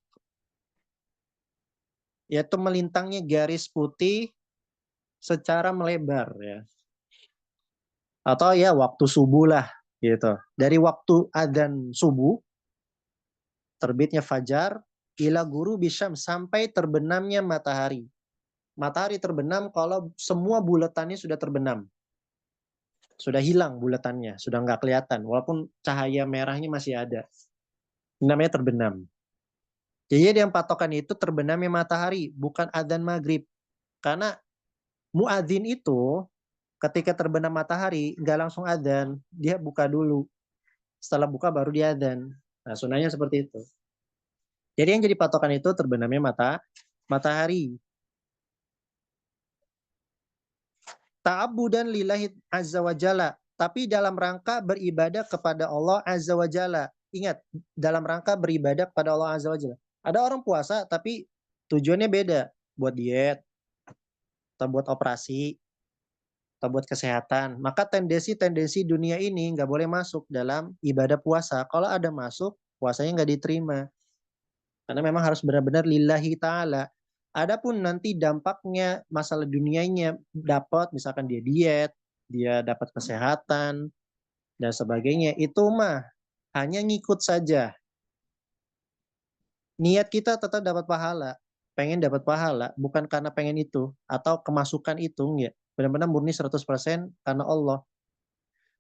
Yaitu melintangnya garis putih secara melebar ya. Atau ya waktu subuh lah gitu. Dari waktu adzan subuh terbitnya fajar ila guru bisyam sampai terbenamnya matahari. Matahari terbenam kalau semua bulatannya sudah terbenam. Sudah hilang bulatannya, sudah nggak kelihatan. Walaupun cahaya merahnya masih ada. Namanya terbenam. Jadi yang patokan itu terbenamnya matahari, bukan adzan maghrib. Karena muadzin itu ketika terbenam matahari nggak langsung adzan, dia buka dulu. Setelah buka baru dia adzan. Nah, sunahnya seperti itu. Jadi yang jadi patokan itu terbenamnya matahari. Ta'abudan lillahi azza wa jalla, tapi dalam rangka beribadah kepada Allah azza wa jalla. Ingat, dalam rangka beribadah kepada Allah azza wa jalla. Ada orang puasa tapi tujuannya beda, buat diet, atau buat operasi, atau buat kesehatan. Maka tendensi-tendensi dunia ini nggak boleh masuk dalam ibadah puasa. Kalau ada masuk, puasanya nggak diterima. Karena memang harus benar-benar lillahi ta'ala. Adapun nanti dampaknya masalah dunianya dapat, misalkan dia diet, dia dapat kesehatan, dan sebagainya, itu mah hanya ngikut saja. Niat kita tetap dapat pahala, pengen dapat pahala, bukan karena pengen itu, atau kemasukan itu, enggak. Benar-benar murni 100% karena Allah.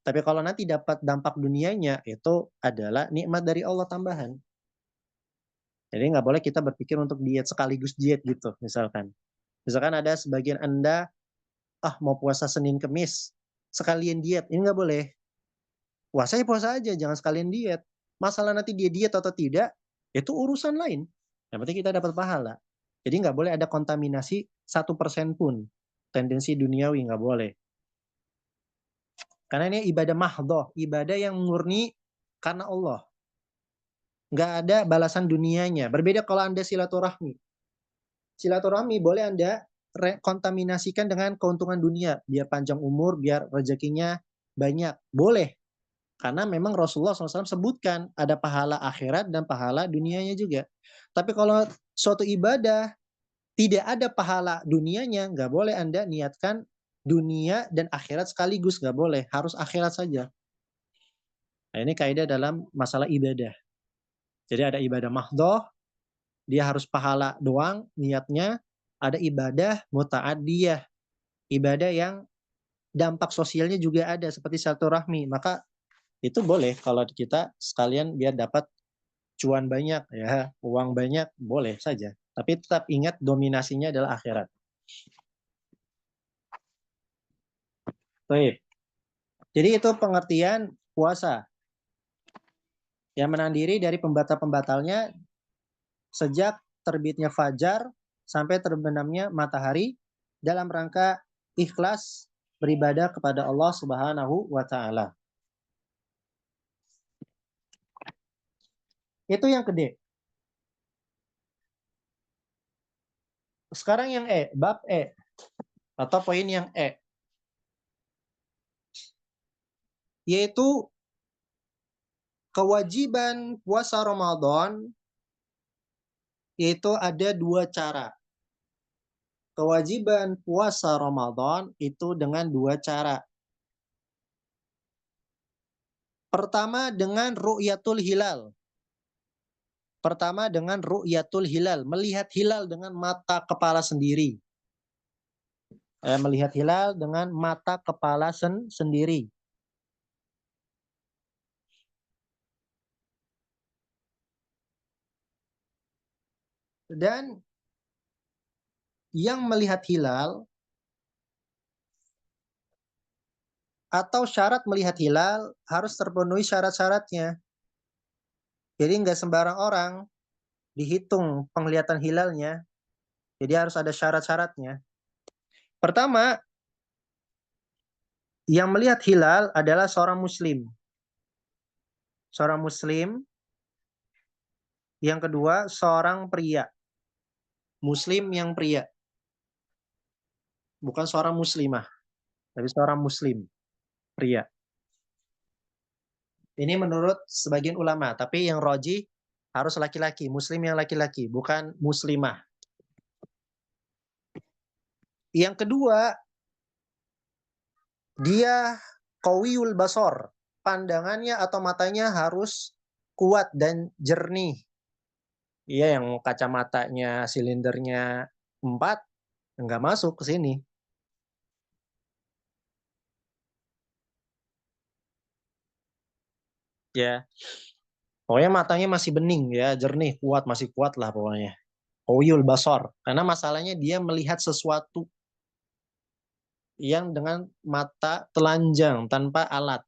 Tapi kalau nanti dapat dampak dunianya, itu adalah nikmat dari Allah tambahan. Jadi nggak boleh kita berpikir untuk diet sekaligus diet gitu, misalkan. Misalkan ada sebagian Anda, mau puasa Senin Kemis, sekalian diet. Ini nggak boleh. Puasa ya puasa aja, jangan sekalian diet. Masalah nanti dia diet atau tidak, itu urusan lain. Yang penting kita dapat pahala. Jadi nggak boleh ada kontaminasi 1% pun. Tendensi duniawi nggak boleh. Karena ini ibadah mahdoh, ibadah yang murni karena Allah. Nggak ada balasan dunianya. Berbeda kalau Anda silaturahmi. Silaturahmi boleh Anda kontaminasikan dengan keuntungan dunia. Biar panjang umur, biar rezekinya banyak. Boleh. Karena memang Rasulullah SAW sebutkan ada pahala akhirat dan pahala dunianya juga. Tapi kalau suatu ibadah tidak ada pahala dunianya, nggak boleh Anda niatkan dunia dan akhirat sekaligus. Nggak boleh. Harus akhirat saja. Nah, ini kaidah dalam masalah ibadah. Jadi ada ibadah mahdoh, dia harus pahala doang niatnya. Ada ibadah muta'adiyah, ibadah yang dampak sosialnya juga ada seperti silaturahmi. Maka itu boleh kalau kita sekalian biar dapat cuan banyak ya, uang banyak, boleh saja. Tapi tetap ingat dominasinya adalah akhirat. Baik. Jadi itu pengertian puasa. Yang menahan diri dari pembatal-pembatalnya sejak terbitnya fajar sampai terbenamnya matahari dalam rangka ikhlas beribadah kepada Allah Subhanahu wa taala. Itu yang kedua. Sekarang yang bab atau poin yang yaitu kewajiban puasa Ramadan, yaitu ada dua cara. Kewajiban puasa Ramadan itu dengan dua cara. Pertama dengan ru'yatul hilal. Pertama dengan ru'yatul hilal, melihat hilal dengan mata kepala sendiri. Melihat hilal dengan mata kepala sendiri. Dan yang melihat hilal atau syarat melihat hilal harus terpenuhi syarat-syaratnya. Jadi nggak sembarang orang dihitung penglihatan hilalnya. Jadi harus ada syarat-syaratnya. Pertama, yang melihat hilal adalah seorang muslim. Seorang muslim. Yang kedua, seorang pria. Muslim yang pria. Bukan seorang muslimah, tapi seorang muslim, pria. Ini menurut sebagian ulama, tapi yang roji harus laki-laki, muslim yang laki-laki, bukan muslimah. Yang kedua, dia qawiyul basor. Pandangannya atau matanya harus kuat dan jernih. Iya, yang kacamatanya silindernya 4 nggak masuk ke sini. Ya, pokoknya matanya masih bening ya, jernih, kuat, masih kuat lah pokoknya. Qawiyul basor. Karena masalahnya dia melihat sesuatu yang dengan mata telanjang tanpa alat.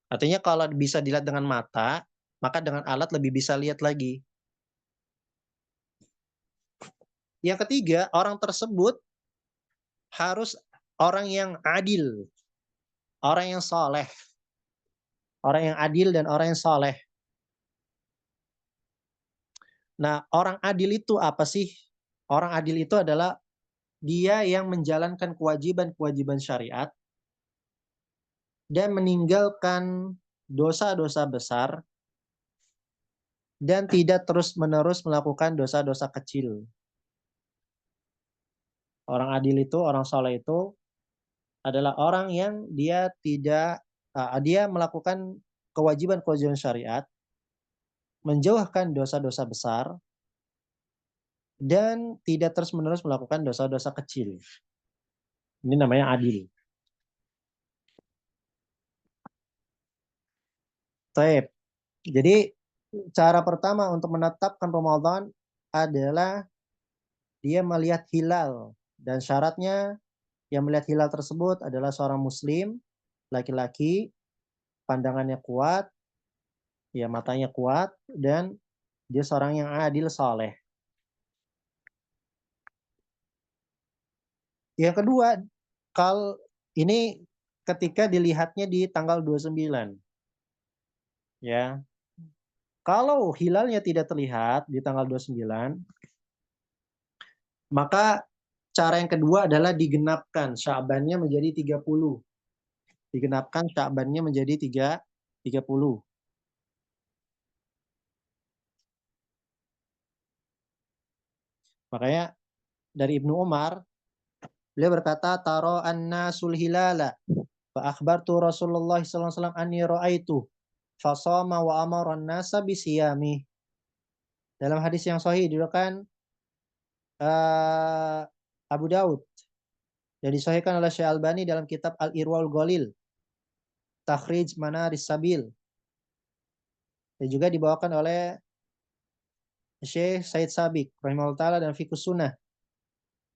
Artinya kalau bisa dilihat dengan mata, maka dengan alat lebih bisa lihat lagi. Yang ketiga, orang tersebut harus orang yang adil, orang yang soleh, orang yang adil dan orang yang soleh. Nah, orang adil itu apa sih? Orang adil itu adalah dia yang menjalankan kewajiban-kewajiban syariat dan meninggalkan dosa-dosa besar dan tidak terus-menerus melakukan dosa-dosa kecil. Orang adil itu, orang soleh itu adalah orang yang dia melakukan kewajiban-kewajiban syariat, menjauhkan dosa-dosa besar, dan tidak terus-menerus melakukan dosa-dosa kecil. Ini namanya adil. Taib. Jadi cara pertama untuk menetapkan Ramadan adalah dia melihat hilal. Dan syaratnya yang melihat hilal tersebut adalah seorang muslim, laki-laki, pandangannya kuat, ya matanya kuat, dan dia seorang yang adil saleh. Yang kedua, kalau ini ketika dilihatnya di tanggal 29. Ya. Kalau hilalnya tidak terlihat di tanggal 29, maka cara yang kedua adalah digenapkan Sya'bannya menjadi 30. Digenapkan Sya'bannya menjadi 30. Makanya dari Ibnu Umar, beliau berkata, "Taro annasul hilala fa akhbartu Rasulullah sallallahu alaihi wasallam anni ra'aitu fasama wa amara an-nasa bisiyami." Dalam hadis yang sahih diriwayatkan Abu Daud dan disahihkan oleh Syekh Albani dalam kitab Al-Irwaul Ghalil, Takhrij Manaris Sabil, dan juga dibawakan oleh Syekh Said Sabiq rahimahullah taala dan Fiqhus Sunnah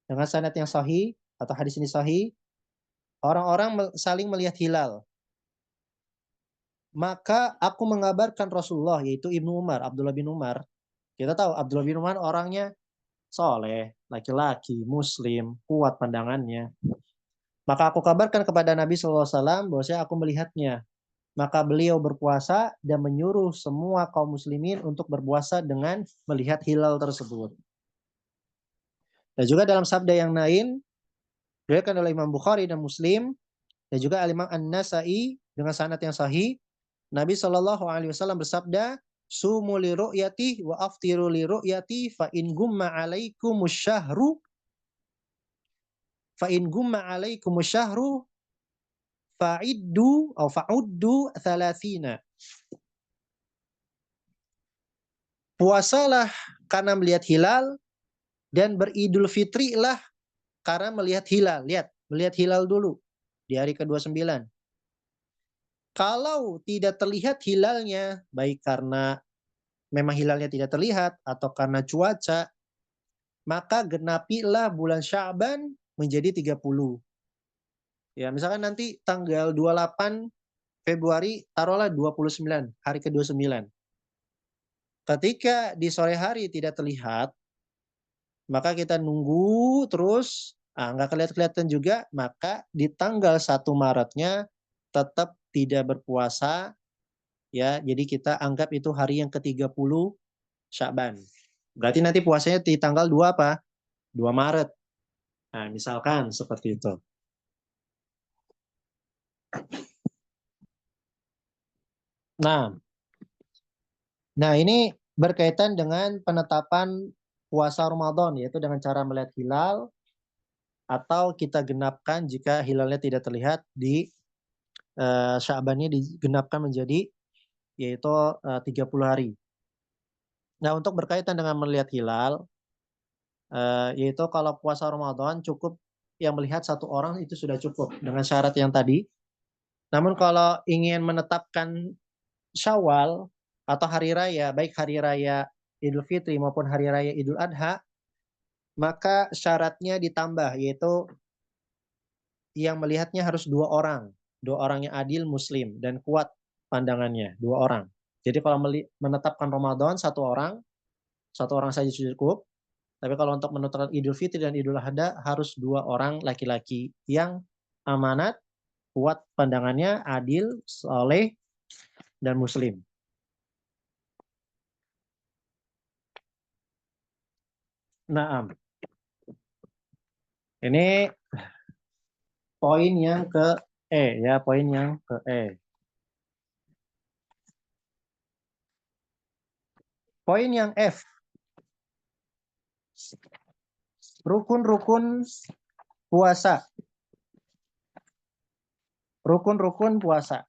dengan sanad yang sahih atau hadis ini sahih. Orang-orang saling melihat hilal. Maka aku mengabarkan Rasulullah, yaitu Ibnu Umar, Abdullah bin Umar. Kita tahu Abdullah bin Umar orangnya soleh, laki-laki, muslim, kuat pandangannya. Maka aku kabarkan kepada Nabi SAW bahwasanya aku melihatnya. Maka beliau berpuasa dan menyuruh semua kaum muslimin untuk berpuasa dengan melihat hilal tersebut. Dan juga dalam sabda yang lain, diriwayatkan oleh Imam Bukhari dan Muslim, dan juga Al-Imam An-Nasa'i dengan sanad yang sahih, Nabi Shallallahu Alaihi Wasallam bersabda, "Sumu li ru'yati wa aftiru li ru'yati fa in gumma alaikumus syahru fa'iddu atau fa'uddu thalathina." Puasalah karena melihat hilal dan beridul fitri lah karena melihat hilal. Lihat, melihat hilal dulu di hari ke-29. Kalau tidak terlihat hilalnya, baik karena memang hilalnya tidak terlihat atau karena cuaca, maka genapilah bulan Sya'ban menjadi 30. Ya, misalkan nanti tanggal 28 Februari, taruhlah 29, hari ke-29. Ketika di sore hari tidak terlihat, maka kita nunggu terus, nggak kelihatan juga, maka di tanggal 1 Maretnya tetap tidak berpuasa, ya. Jadi kita anggap itu hari yang ke-30 Sya'ban. Berarti nanti puasanya di tanggal 2 apa? 2 Maret. Nah, misalkan seperti itu. Nah ini berkaitan dengan penetapan puasa Ramadan, yaitu dengan cara melihat hilal atau kita genapkan jika hilalnya tidak terlihat di Sya'bannya digenapkan menjadi yaitu 30 hari. Nah, untuk berkaitan dengan melihat hilal, yaitu kalau puasa Ramadan cukup yang melihat satu orang itu sudah cukup dengan syarat yang tadi. Namun kalau ingin menetapkan Syawal atau hari raya, baik hari raya Idul Fitri maupun hari raya Idul Adha, maka syaratnya ditambah, yaitu yang melihatnya harus dua orang yang adil muslim dan kuat pandangannya, dua orang. Jadi kalau menetapkan Ramadan satu orang saja cukup. Tapi kalau untuk menentukan Idul Fitri dan Idul Adha harus dua orang laki-laki yang amanat, kuat pandangannya, adil, soleh, dan muslim. Nah, ini poin yang ke ya, poin yang ke Poin yang F. Rukun-rukun puasa. Rukun-rukun puasa.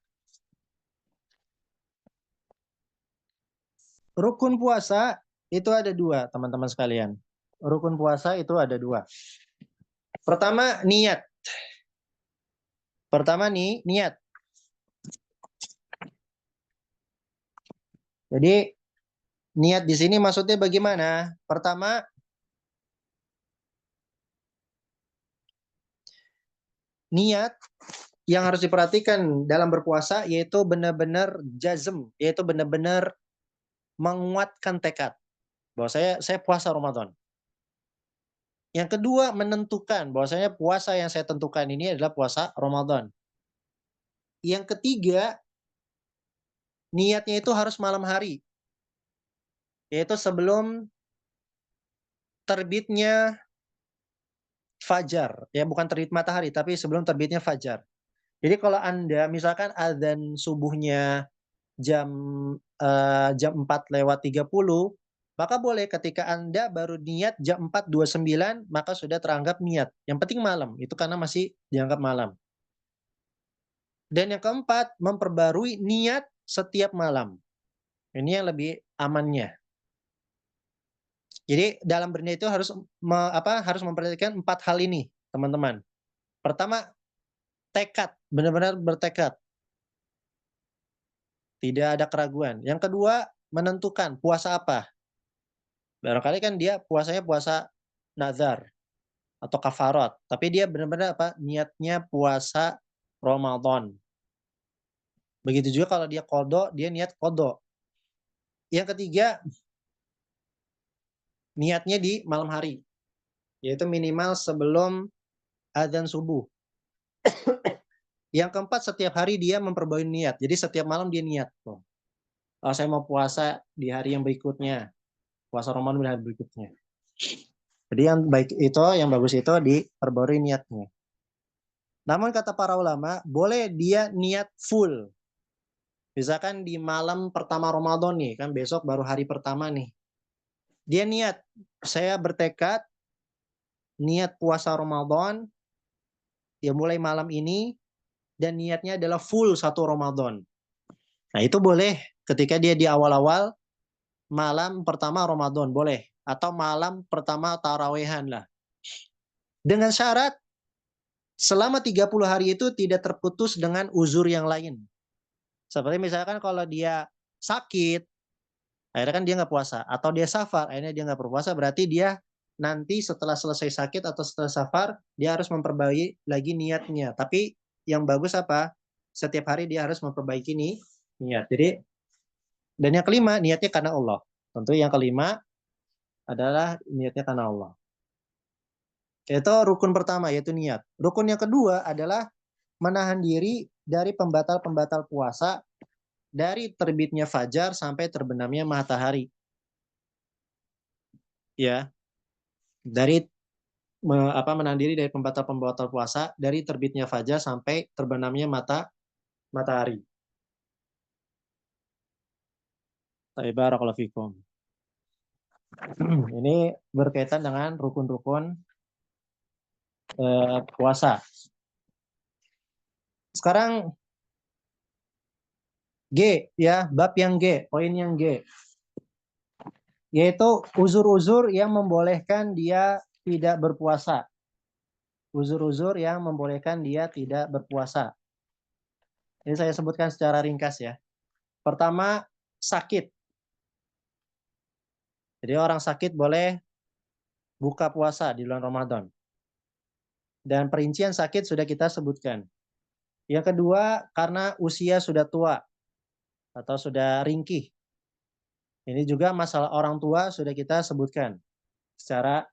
Rukun puasa itu ada dua, teman-teman sekalian. Rukun puasa itu ada dua. Pertama, niat. Pertama nih, niat. Jadi, niat di sini maksudnya bagaimana? Pertama, niat yang harus diperhatikan dalam berpuasa yaitu benar-benar jazm, yaitu benar-benar menguatkan tekad bahwa saya puasa Ramadan. Yang kedua, menentukan bahwasanya puasa yang saya tentukan ini adalah puasa Ramadan. Yang ketiga, niatnya itu harus malam hari, yaitu sebelum terbitnya fajar. Ya, bukan terbit matahari, tapi sebelum terbitnya fajar. Jadi kalau Anda misalkan azan subuhnya jam jam 4:30, maka boleh ketika Anda baru niat jam 4:29, maka sudah teranggap niat. Yang penting malam, itu karena masih dianggap malam. Dan yang keempat, memperbarui niat setiap malam. Ini yang lebih amannya. Jadi dalam berniat itu harus harus memperhatikan 4 hal ini, teman-teman. Pertama, tekad, benar-benar bertekad. Tidak ada keraguan. Yang kedua, menentukan puasa apa. Barangkali kan dia puasanya puasa nazar atau kafarat, tapi dia benar-benar niatnya puasa Ramadan. Begitu juga kalau dia qadha, dia niat qadha. Yang ketiga, niatnya di malam hari, yaitu minimal sebelum adzan subuh. Yang keempat, setiap hari dia memperbarui niat. Jadi setiap malam dia niat. Oh, saya mau puasa di hari yang berikutnya. Puasa Ramadan di hari berikutnya. Jadi yang baik itu, yang bagus itu diperbarui niatnya. Namun kata para ulama, boleh dia niat full. Misalkan di malam pertama Ramadan nih, kan besok baru hari pertama nih. Dia niat, saya bertekad, niat puasa Ramadan, ya mulai malam ini, dan niatnya adalah full satu Ramadan. Nah itu boleh ketika dia di awal-awal malam pertama Ramadan, boleh. Atau malam pertama tarawehan lah. Dengan syarat, selama 30 hari itu tidak terputus dengan uzur yang lain. Seperti misalkan kalau dia sakit, akhirnya kan dia nggak puasa. Atau dia safar, akhirnya dia nggak berpuasa. Berarti dia nanti setelah selesai sakit atau setelah safar, dia harus memperbaiki lagi niatnya. Tapi yang bagus apa? Setiap hari dia harus memperbaiki niat. Jadi, dan yang kelima, niatnya karena Allah. Tentu yang kelima adalah niatnya karena Allah. Itu rukun pertama, yaitu niat. Rukun yang kedua adalah menahan diri dari pembatal-pembatal puasa dari terbitnya fajar sampai terbenamnya matahari. Ya, dari menahan diri dari pembatal-pembatal puasa dari terbitnya fajar sampai terbenamnya matahari. Barakallahu fikum. Ini berkaitan dengan rukun-rukun puasa. Sekarang G ya, bab yang G, poin yang G. Yaitu uzur-uzur yang membolehkan dia tidak berpuasa. Uzur-uzur yang membolehkan dia tidak berpuasa. Ini saya sebutkan secara ringkas ya. Pertama, sakit. Jadi orang sakit boleh buka puasa di bulan Ramadan. Dan perincian sakit sudah kita sebutkan. Yang kedua, karena usia sudah tua atau sudah ringkih. Ini juga masalah orang tua sudah kita sebutkan secara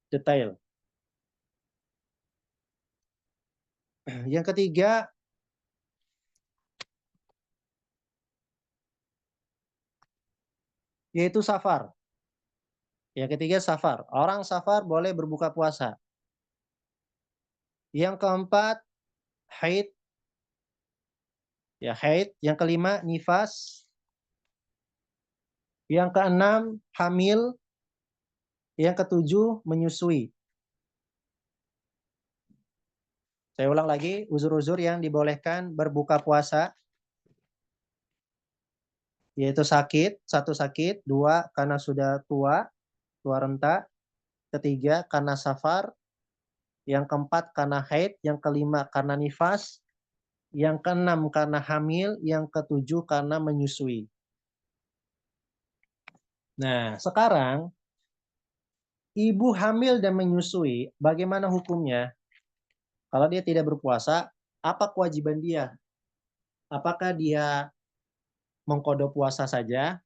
detail. Yang ketiga, yaitu safar. Yang ketiga safar. Orang safar boleh berbuka puasa. Yang keempat, haid. Ya, haid. Yang kelima, nifas. Yang keenam, hamil. Yang ketujuh, menyusui. Saya ulang lagi, uzur-uzur yang dibolehkan berbuka puasa. Yaitu sakit, satu sakit, dua karena sudah tua renta. Ketiga, karena safar. Yang keempat, karena haid. Yang kelima, karena nifas. Yang keenam, karena hamil. Yang ketujuh, karena menyusui. Nah, sekarang ibu hamil dan menyusui, bagaimana hukumnya? Kalau dia tidak berpuasa, apa kewajiban dia? Apakah dia mengqadha puasa saja?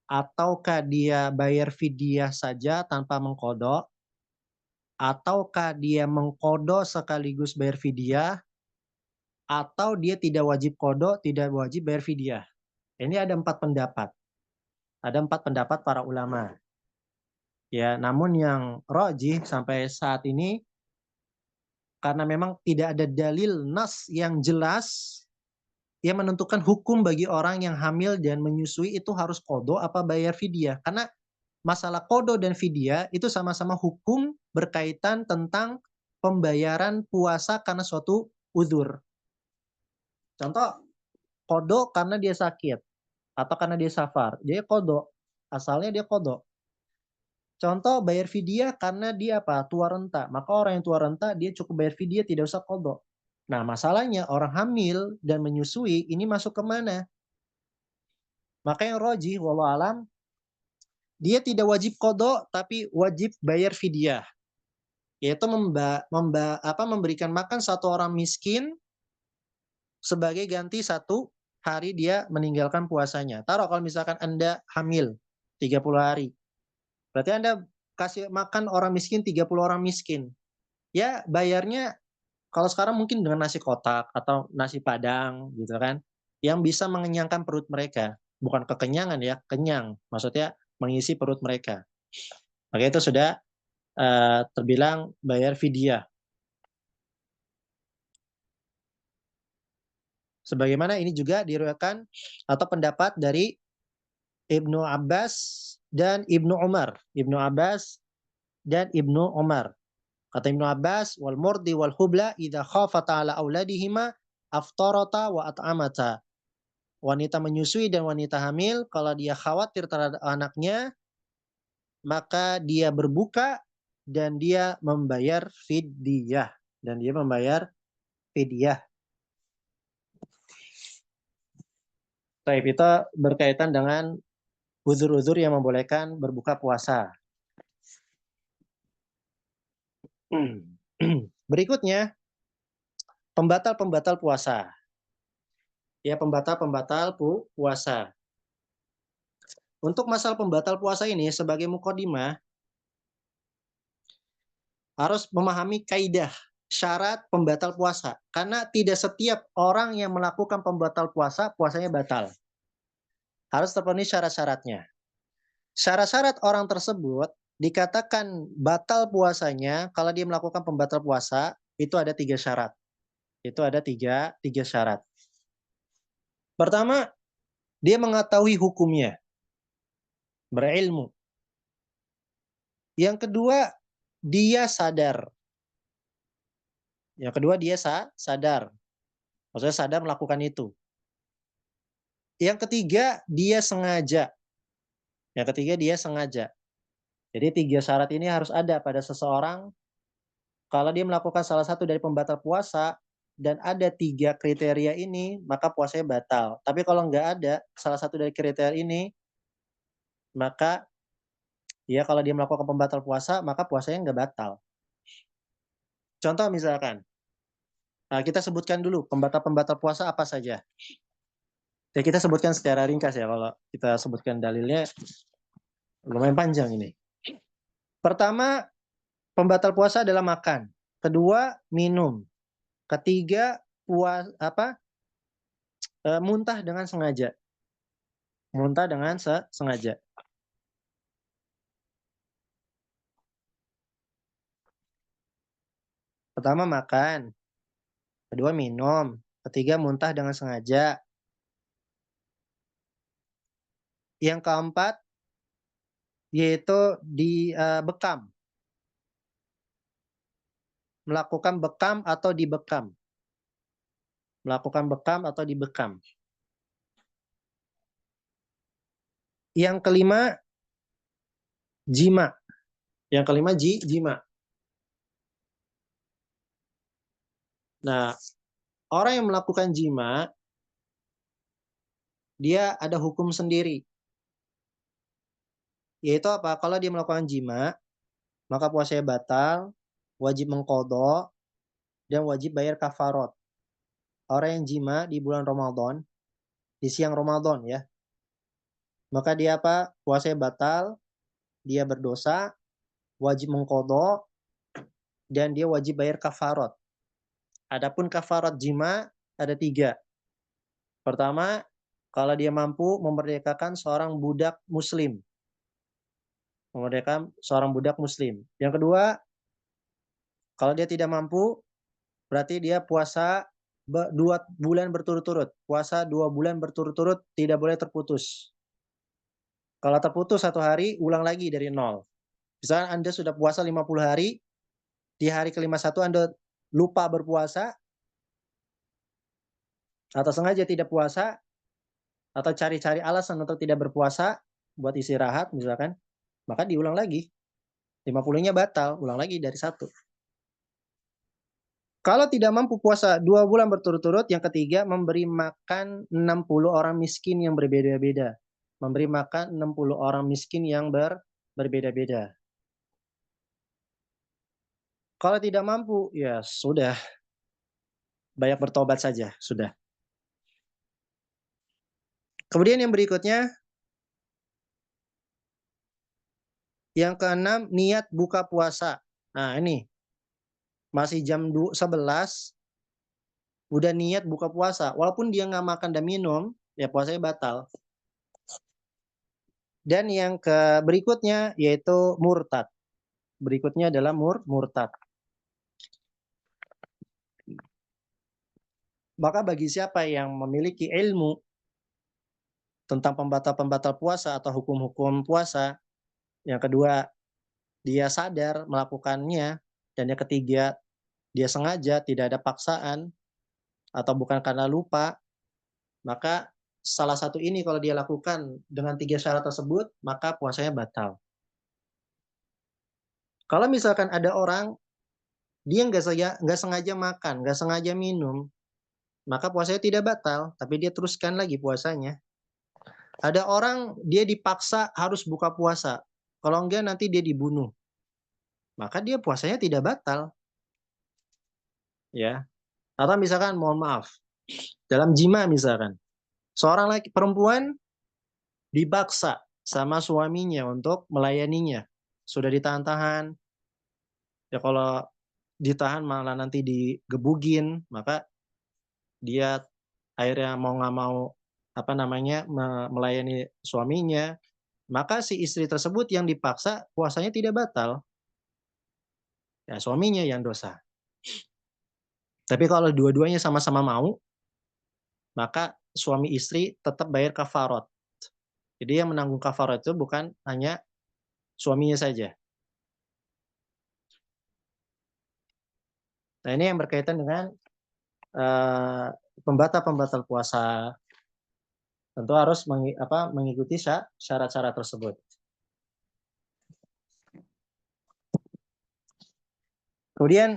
Ataukah dia bayar fidyah saja tanpa mengqadha? Ataukah dia mengqadha sekaligus bayar fidyah? Atau dia tidak wajib qadha, tidak wajib bayar fidyah? Ini ada 4 pendapat. Ada 4 pendapat para ulama. Ya, namun yang rajih sampai saat ini, karena memang tidak ada dalil nas yang jelas yang menentukan hukum bagi orang yang hamil dan menyusui itu harus qadha apa bayar fidyah. Karena masalah qadha dan fidyah itu sama-sama hukum berkaitan tentang pembayaran puasa karena suatu uzur. Contoh, qadha karena dia sakit atau karena dia safar, dia qadha. Asalnya dia qadha. Contoh bayar fidyah karena dia apa? Tua renta. Maka orang yang tua renta dia cukup bayar fidyah, tidak usah qadha. Nah, masalahnya orang hamil dan menyusui ini masuk ke mana? Maka yang rajih wallahu alam, dia tidak wajib qadha tapi wajib bayar fidyah. Yaitu memberikan makan satu orang miskin sebagai ganti satu hari dia meninggalkan puasanya. Taruh kalau misalkan Anda hamil 30 hari. Berarti Anda kasih makan orang miskin 30 orang miskin. Ya bayarnya kalau sekarang mungkin dengan nasi kotak atau nasi padang gitu kan. Yang bisa mengenyangkan perut mereka. Bukan kekenyangan ya, kenyang. Maksudnya mengisi perut mereka. Maka itu sudah terbilang bayar fidyah. Sebagaimana ini juga diriwayatkan atau pendapat dari Ibnu Abbas dan Ibnu Umar. Ibnu Abbas dan Ibnu Umar. Kata Ibnu Abbas, wal murdi wal hubla idza khafata ala auladihima aftarata wa at'amata. Wanita menyusui dan wanita hamil kalau dia khawatir terhadap anaknya, maka dia berbuka dan dia membayar fidyah. Dan dia membayar fidyah. Taib itu berkaitan dengan uzur-uzur yang membolehkan berbuka puasa. Berikutnya, pembatal-pembatal puasa. Ya, pembatal-pembatal puasa. Untuk masalah pembatal puasa ini sebagai mukadimah harus memahami kaidah syarat pembatal puasa. Karena tidak setiap orang yang melakukan pembatal puasa, puasanya batal. Harus terpenuhi syarat-syaratnya. Syarat-syarat orang tersebut dikatakan batal puasanya kalau dia melakukan pembatal puasa, itu ada 3 syarat. Itu ada tiga syarat. Pertama, Dia mengetahui hukumnya, berilmu. Yang kedua, dia sadar. Yang kedua, dia sadar. Maksudnya sadar melakukan itu. Yang ketiga, dia sengaja. Yang ketiga, dia sengaja. Jadi 3 syarat ini harus ada pada seseorang. Kalau dia melakukan salah satu dari pembatal puasa, dan ada 3 kriteria ini, maka puasanya batal. Tapi kalau nggak ada salah satu dari kriteria ini, maka ya kalau dia melakukan pembatal puasa, maka puasanya nggak batal. Contoh misalkan, kita sebutkan dulu pembatal-pembatal puasa apa saja. Ya kita sebutkan secara ringkas ya, kalau kita sebutkan dalilnya lumayan panjang ini. Pertama, pembatal puasa adalah makan. Kedua, minum. Ketiga, muntah dengan sengaja. Muntah dengan sengaja. Pertama, makan. Kedua, minum. Ketiga, muntah dengan sengaja. Yang keempat, yaitu bekam. Melakukan bekam atau dibekam. Melakukan bekam atau dibekam. Yang kelima, jima. Yang kelima, jima. Nah, orang yang melakukan jima, dia ada hukum sendiri. Yaitu apa? Kalau dia melakukan jima, maka puasanya batal, wajib mengqadha, dan wajib bayar kafarot. Orang yang jima di bulan Ramadan, di siang Ramadan ya, maka dia apa? Puasanya batal, dia berdosa, wajib mengqadha, dan dia wajib bayar kafarot. Adapun kafarot jima ada 3. Pertama, kalau dia mampu memerdekakan seorang budak muslim. Memerdekakan seorang budak muslim. Yang kedua, kalau dia tidak mampu, berarti dia puasa 2 bulan berturut-turut. Puasa 2 bulan berturut-turut, tidak boleh terputus. Kalau terputus 1 hari, ulang lagi dari 0. Misalnya Anda sudah puasa 50 hari, di hari ke-51 Anda lupa berpuasa, atau sengaja tidak puasa, atau cari-cari alasan untuk tidak berpuasa, buat istirahat misalkan, maka diulang lagi. 50-nya batal, ulang lagi dari 1. Kalau tidak mampu puasa 2 bulan berturut-turut, yang ketiga memberi makan 60 orang miskin yang berbeda-beda. Memberi makan 60 orang miskin yang berbeda-beda. Kalau tidak mampu, ya sudah. Banyak bertobat saja, sudah. Kemudian yang berikutnya, yang keenam, niat buka puasa. Nah ini, masih jam 11, udah niat buka puasa. Walaupun dia nggak makan dan minum, ya puasanya batal. Dan yang berikutnya yaitu murtad. Berikutnya adalah murtad. Maka bagi siapa yang memiliki ilmu tentang pembatal-pembatal puasa atau hukum-hukum puasa, yang kedua dia sadar melakukannya, dan yang ketiga dia sengaja, tidak ada paksaan atau bukan karena lupa, maka salah satu ini kalau dia lakukan dengan 3 syarat tersebut, maka puasanya batal. Kalau misalkan ada orang dia nggak sengaja makan, nggak sengaja minum, maka puasanya tidak batal, tapi dia teruskan lagi puasanya. Ada orang dia dipaksa harus buka puasa, kalau enggak nanti dia dibunuh, maka dia puasanya tidak batal. Ya. Atau misalkan mohon maaf, dalam jima misalkan, seorang perempuan dipaksa sama suaminya untuk melayaninya. Sudah ditahan-tahan, ya kalau ditahan malah nanti digebugin, maka dia akhirnya mau nggak mau melayani suaminya, maka si istri tersebut yang dipaksa puasanya tidak batal. Ya suaminya yang dosa. Tapi kalau dua-duanya sama-sama mau, maka suami istri tetap bayar kafarat. Jadi yang menanggung kafarat itu bukan hanya suaminya saja. Nah, ini yang berkaitan dengan pembatal-pembatal puasa. Tentu harus mengikuti syarat-syarat tersebut. Kemudian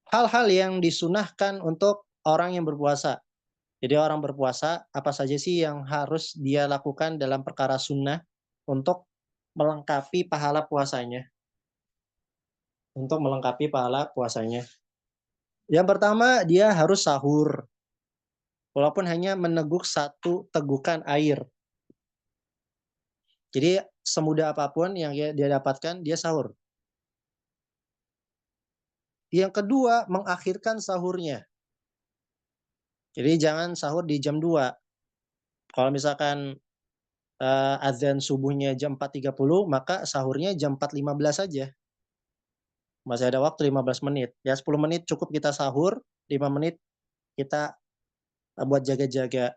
hal-hal yang disunahkan untuk orang yang berpuasa. Jadi orang berpuasa, apa saja sih yang harus dia lakukan dalam perkara sunnah untuk melengkapi pahala puasanya? Untuk melengkapi pahala puasanya. Yang pertama, dia harus sahur. Walaupun hanya meneguk satu tegukan air. Jadi semudah apapun yang dia dapatkan, dia sahur. Yang kedua, mengakhirkan sahurnya. Jadi jangan sahur di jam 2. Kalau misalkan azan subuhnya jam 4.30, maka sahurnya jam 4.15 saja. Masih ada waktu 15 menit. Ya 10 menit cukup kita sahur, 5 menit kita buat jaga-jaga.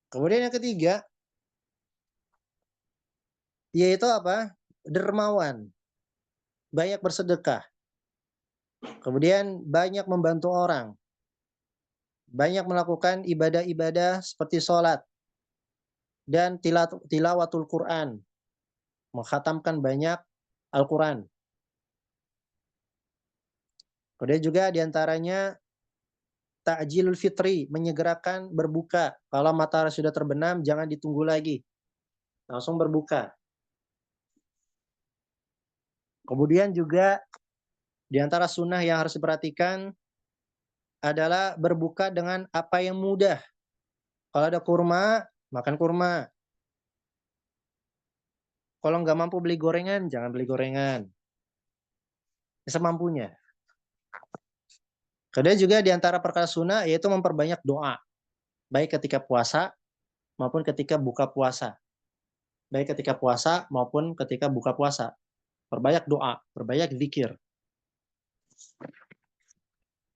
Kemudian yang ketiga, yaitu apa? Dermawan. Banyak bersedekah. Kemudian banyak membantu orang. Banyak melakukan ibadah-ibadah seperti sholat. Dan tilawatul Quran. Mengkhatamkan banyak Al-Quran. Kemudian juga diantaranya ta'jilul fitri, menyegerakan berbuka. Kalau matahari sudah terbenam, jangan ditunggu lagi. Langsung berbuka. Kemudian juga di antara sunnah yang harus diperhatikan adalah berbuka dengan apa yang mudah. Kalau ada kurma, makan kurma. Kalau nggak mampu beli gorengan, jangan beli gorengan. Semampunya. Kemudian juga di antara perkara sunnah yaitu memperbanyak doa. Baik ketika puasa maupun ketika buka puasa. Baik ketika puasa maupun ketika buka puasa. Perbanyak doa, perbanyak zikir.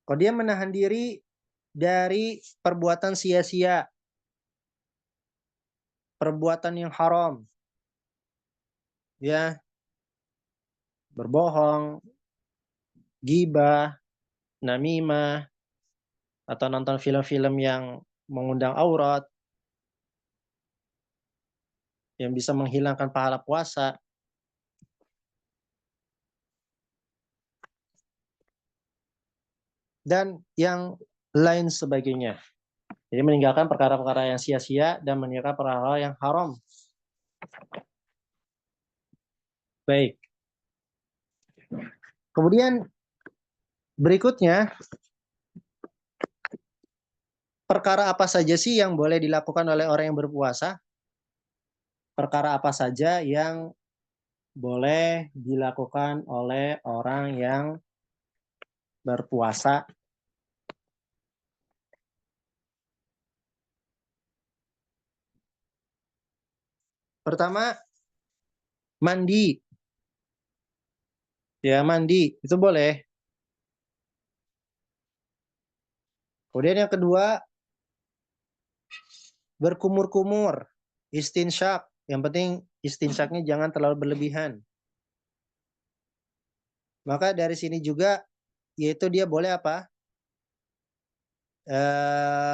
Kalau dia menahan diri dari perbuatan sia-sia, perbuatan yang haram, ya, berbohong, gibah, namimah, atau nonton film-film yang mengundang aurat, yang bisa menghilangkan pahala puasa. Dan yang lain sebagainya. Jadi meninggalkan perkara-perkara yang sia-sia dan meninggalkan perkara yang haram. Baik. Kemudian berikutnya, perkara apa saja sih yang boleh dilakukan oleh orang yang berpuasa? Perkara apa saja yang boleh dilakukan oleh orang yang berpuasa? Pertama, mandi. Ya, mandi. Itu boleh. Kemudian yang kedua, berkumur-kumur. Istinsyak. Yang penting istinsyaknya jangan terlalu berlebihan. Maka dari sini juga, yaitu dia boleh apa?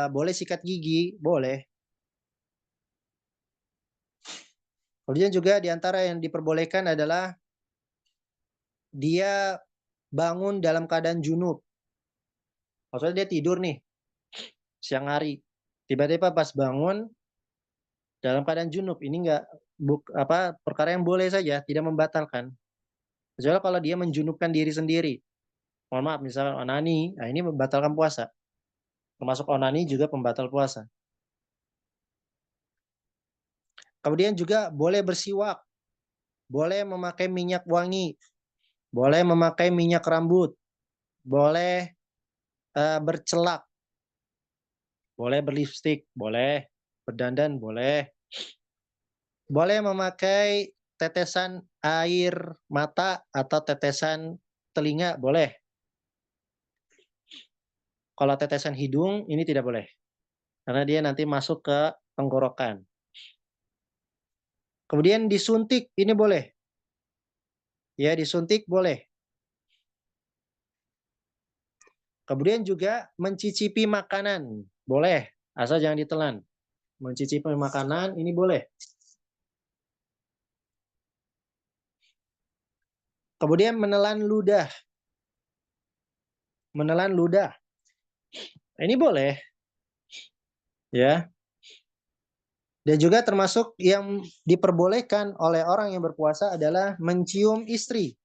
Boleh sikat gigi, boleh. Kemudian juga diantara yang diperbolehkan adalah dia bangun dalam keadaan junub. Maksudnya dia tidur nih siang hari, tiba-tiba pas bangun dalam keadaan junub. Ini enggak perkara yang boleh saja, tidak membatalkan. Kecuali kalau dia menjunubkan diri sendiri. Mohon maaf, misalnya onani, nah ini membatalkan puasa. Termasuk onani juga pembatal puasa. Kemudian juga boleh bersiwak, boleh memakai minyak wangi, boleh memakai minyak rambut, boleh bercelak, boleh berlipstik, boleh berdandan, boleh memakai tetesan air mata atau tetesan telinga, boleh. Kalau tetesan hidung ini tidak boleh, karena dia nanti masuk ke tenggorokan. Kemudian disuntik ini boleh. Ya, disuntik boleh. Kemudian juga mencicipi makanan, boleh, asal jangan ditelan. Mencicipi makanan ini boleh. Kemudian menelan ludah. Menelan ludah. Ini boleh. Ya. Dan juga termasuk yang diperbolehkan oleh orang yang berpuasa adalah mencium istri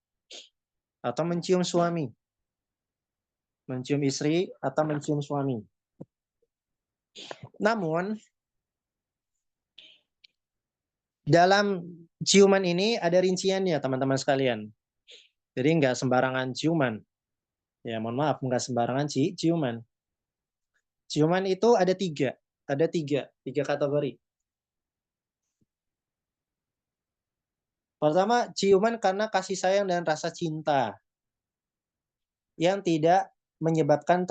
atau mencium suami. Mencium istri atau mencium suami. Namun dalam ciuman ini ada rinciannya, teman-teman sekalian. Jadi nggak sembarangan ciuman. Ya, mohon maaf, nggak sembarangan ciuman. Ciuman itu ada tiga kategori. Pertama, ciuman karena kasih sayang dan rasa cinta yang tidak menyebabkan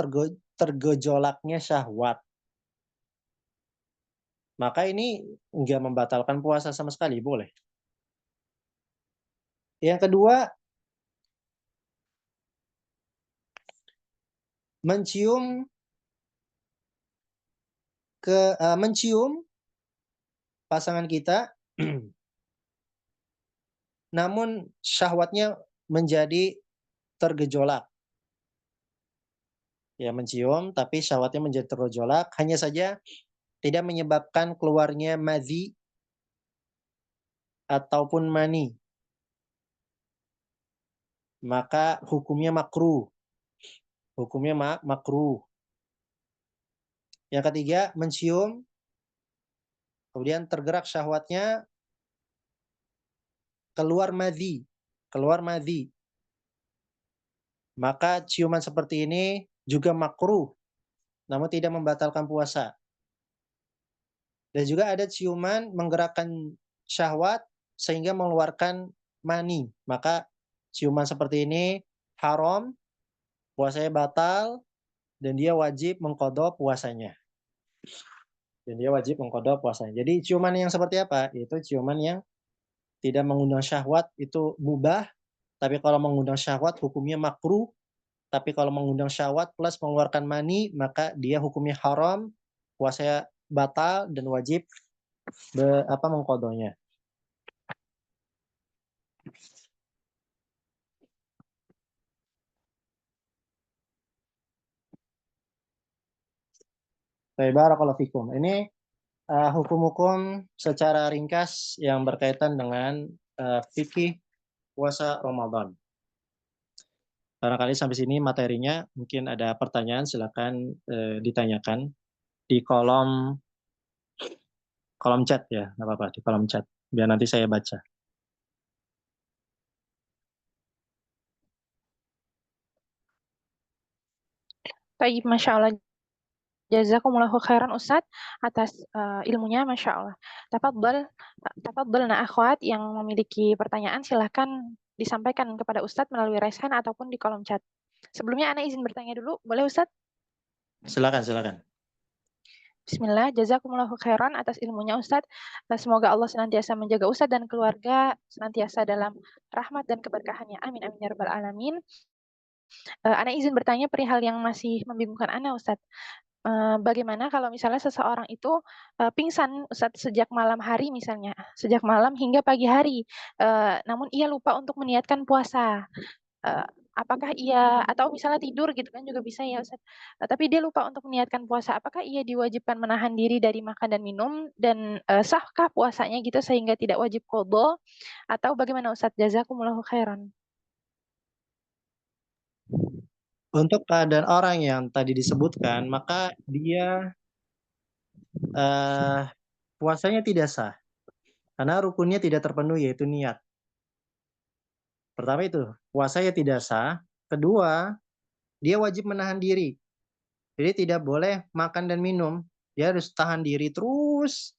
tergejolaknya syahwat. Maka ini nggak membatalkan puasa sama sekali, boleh. Yang kedua, mencium mencium pasangan kita, namun syahwatnya menjadi tergejolak. Ya, mencium, tapi syahwatnya menjadi tergejolak, hanya saja tidak menyebabkan keluarnya madhi ataupun mani. Maka hukumnya makruh. Hukumnya makruh. Yang ketiga, mencium, kemudian tergerak syahwatnya, keluar madhi. Keluar madhi. Maka ciuman seperti ini juga makruh, namun tidak membatalkan puasa. Dan juga ada ciuman menggerakkan syahwat sehingga mengeluarkan mani. Maka ciuman seperti ini haram, puasanya batal, dan dia wajib mengqadha puasanya. Jadi ciuman yang seperti apa? Itu ciuman yang tidak mengundang syahwat itu mubah, tapi kalau mengundang syahwat hukumnya makruh, tapi kalau mengundang syahwat plus mengeluarkan mani maka dia hukumnya haram, puasanya batal dan wajib mengqadhanya. Baik, barakallahu fikum. Ini hukum-hukum secara ringkas yang berkaitan dengan fikih puasa Ramadan. Barangkali sampai sini materinya, mungkin ada pertanyaan silakan ditanyakan di kolom chat ya, nggak apa-apa, di kolom chat biar nanti saya baca. Baik, Masya Allah. Jazakumullahu khairan Ustadz atas ilmunya, Masya Allah. Tafadhal akhwat yang memiliki pertanyaan silahkan disampaikan kepada Ustadz melalui raise hand ataupun di kolom chat. Sebelumnya Ana izin bertanya dulu, boleh Ustadz? Silakan. Bismillah, jazakumullahu khairan atas ilmunya Ustadz. Semoga Allah senantiasa menjaga Ustadz dan keluarga senantiasa dalam rahmat dan keberkahannya. Amin, amin, ya rabbal alamin. Ana izin bertanya perihal yang masih membingungkan Ana Ustadz. Bagaimana kalau misalnya seseorang itu pingsan Ustadz sejak malam hari misalnya, sejak malam hingga pagi hari, namun ia lupa untuk meniatkan puasa. Apakah ia, atau misalnya tidur gitu kan juga bisa ya Ustadz, tapi dia lupa untuk meniatkan puasa, apakah ia diwajibkan menahan diri dari makan dan minum, dan sahkah puasanya gitu sehingga tidak wajib qadha, atau bagaimana Ustadz? Jazakumullahu khairan. Untuk keadaan orang yang tadi disebutkan, maka dia puasanya tidak sah. Karena rukunnya tidak terpenuhi, yaitu niat. Pertama itu, puasanya tidak sah. Kedua, dia wajib menahan diri. Jadi tidak boleh makan dan minum. Dia harus tahan diri terus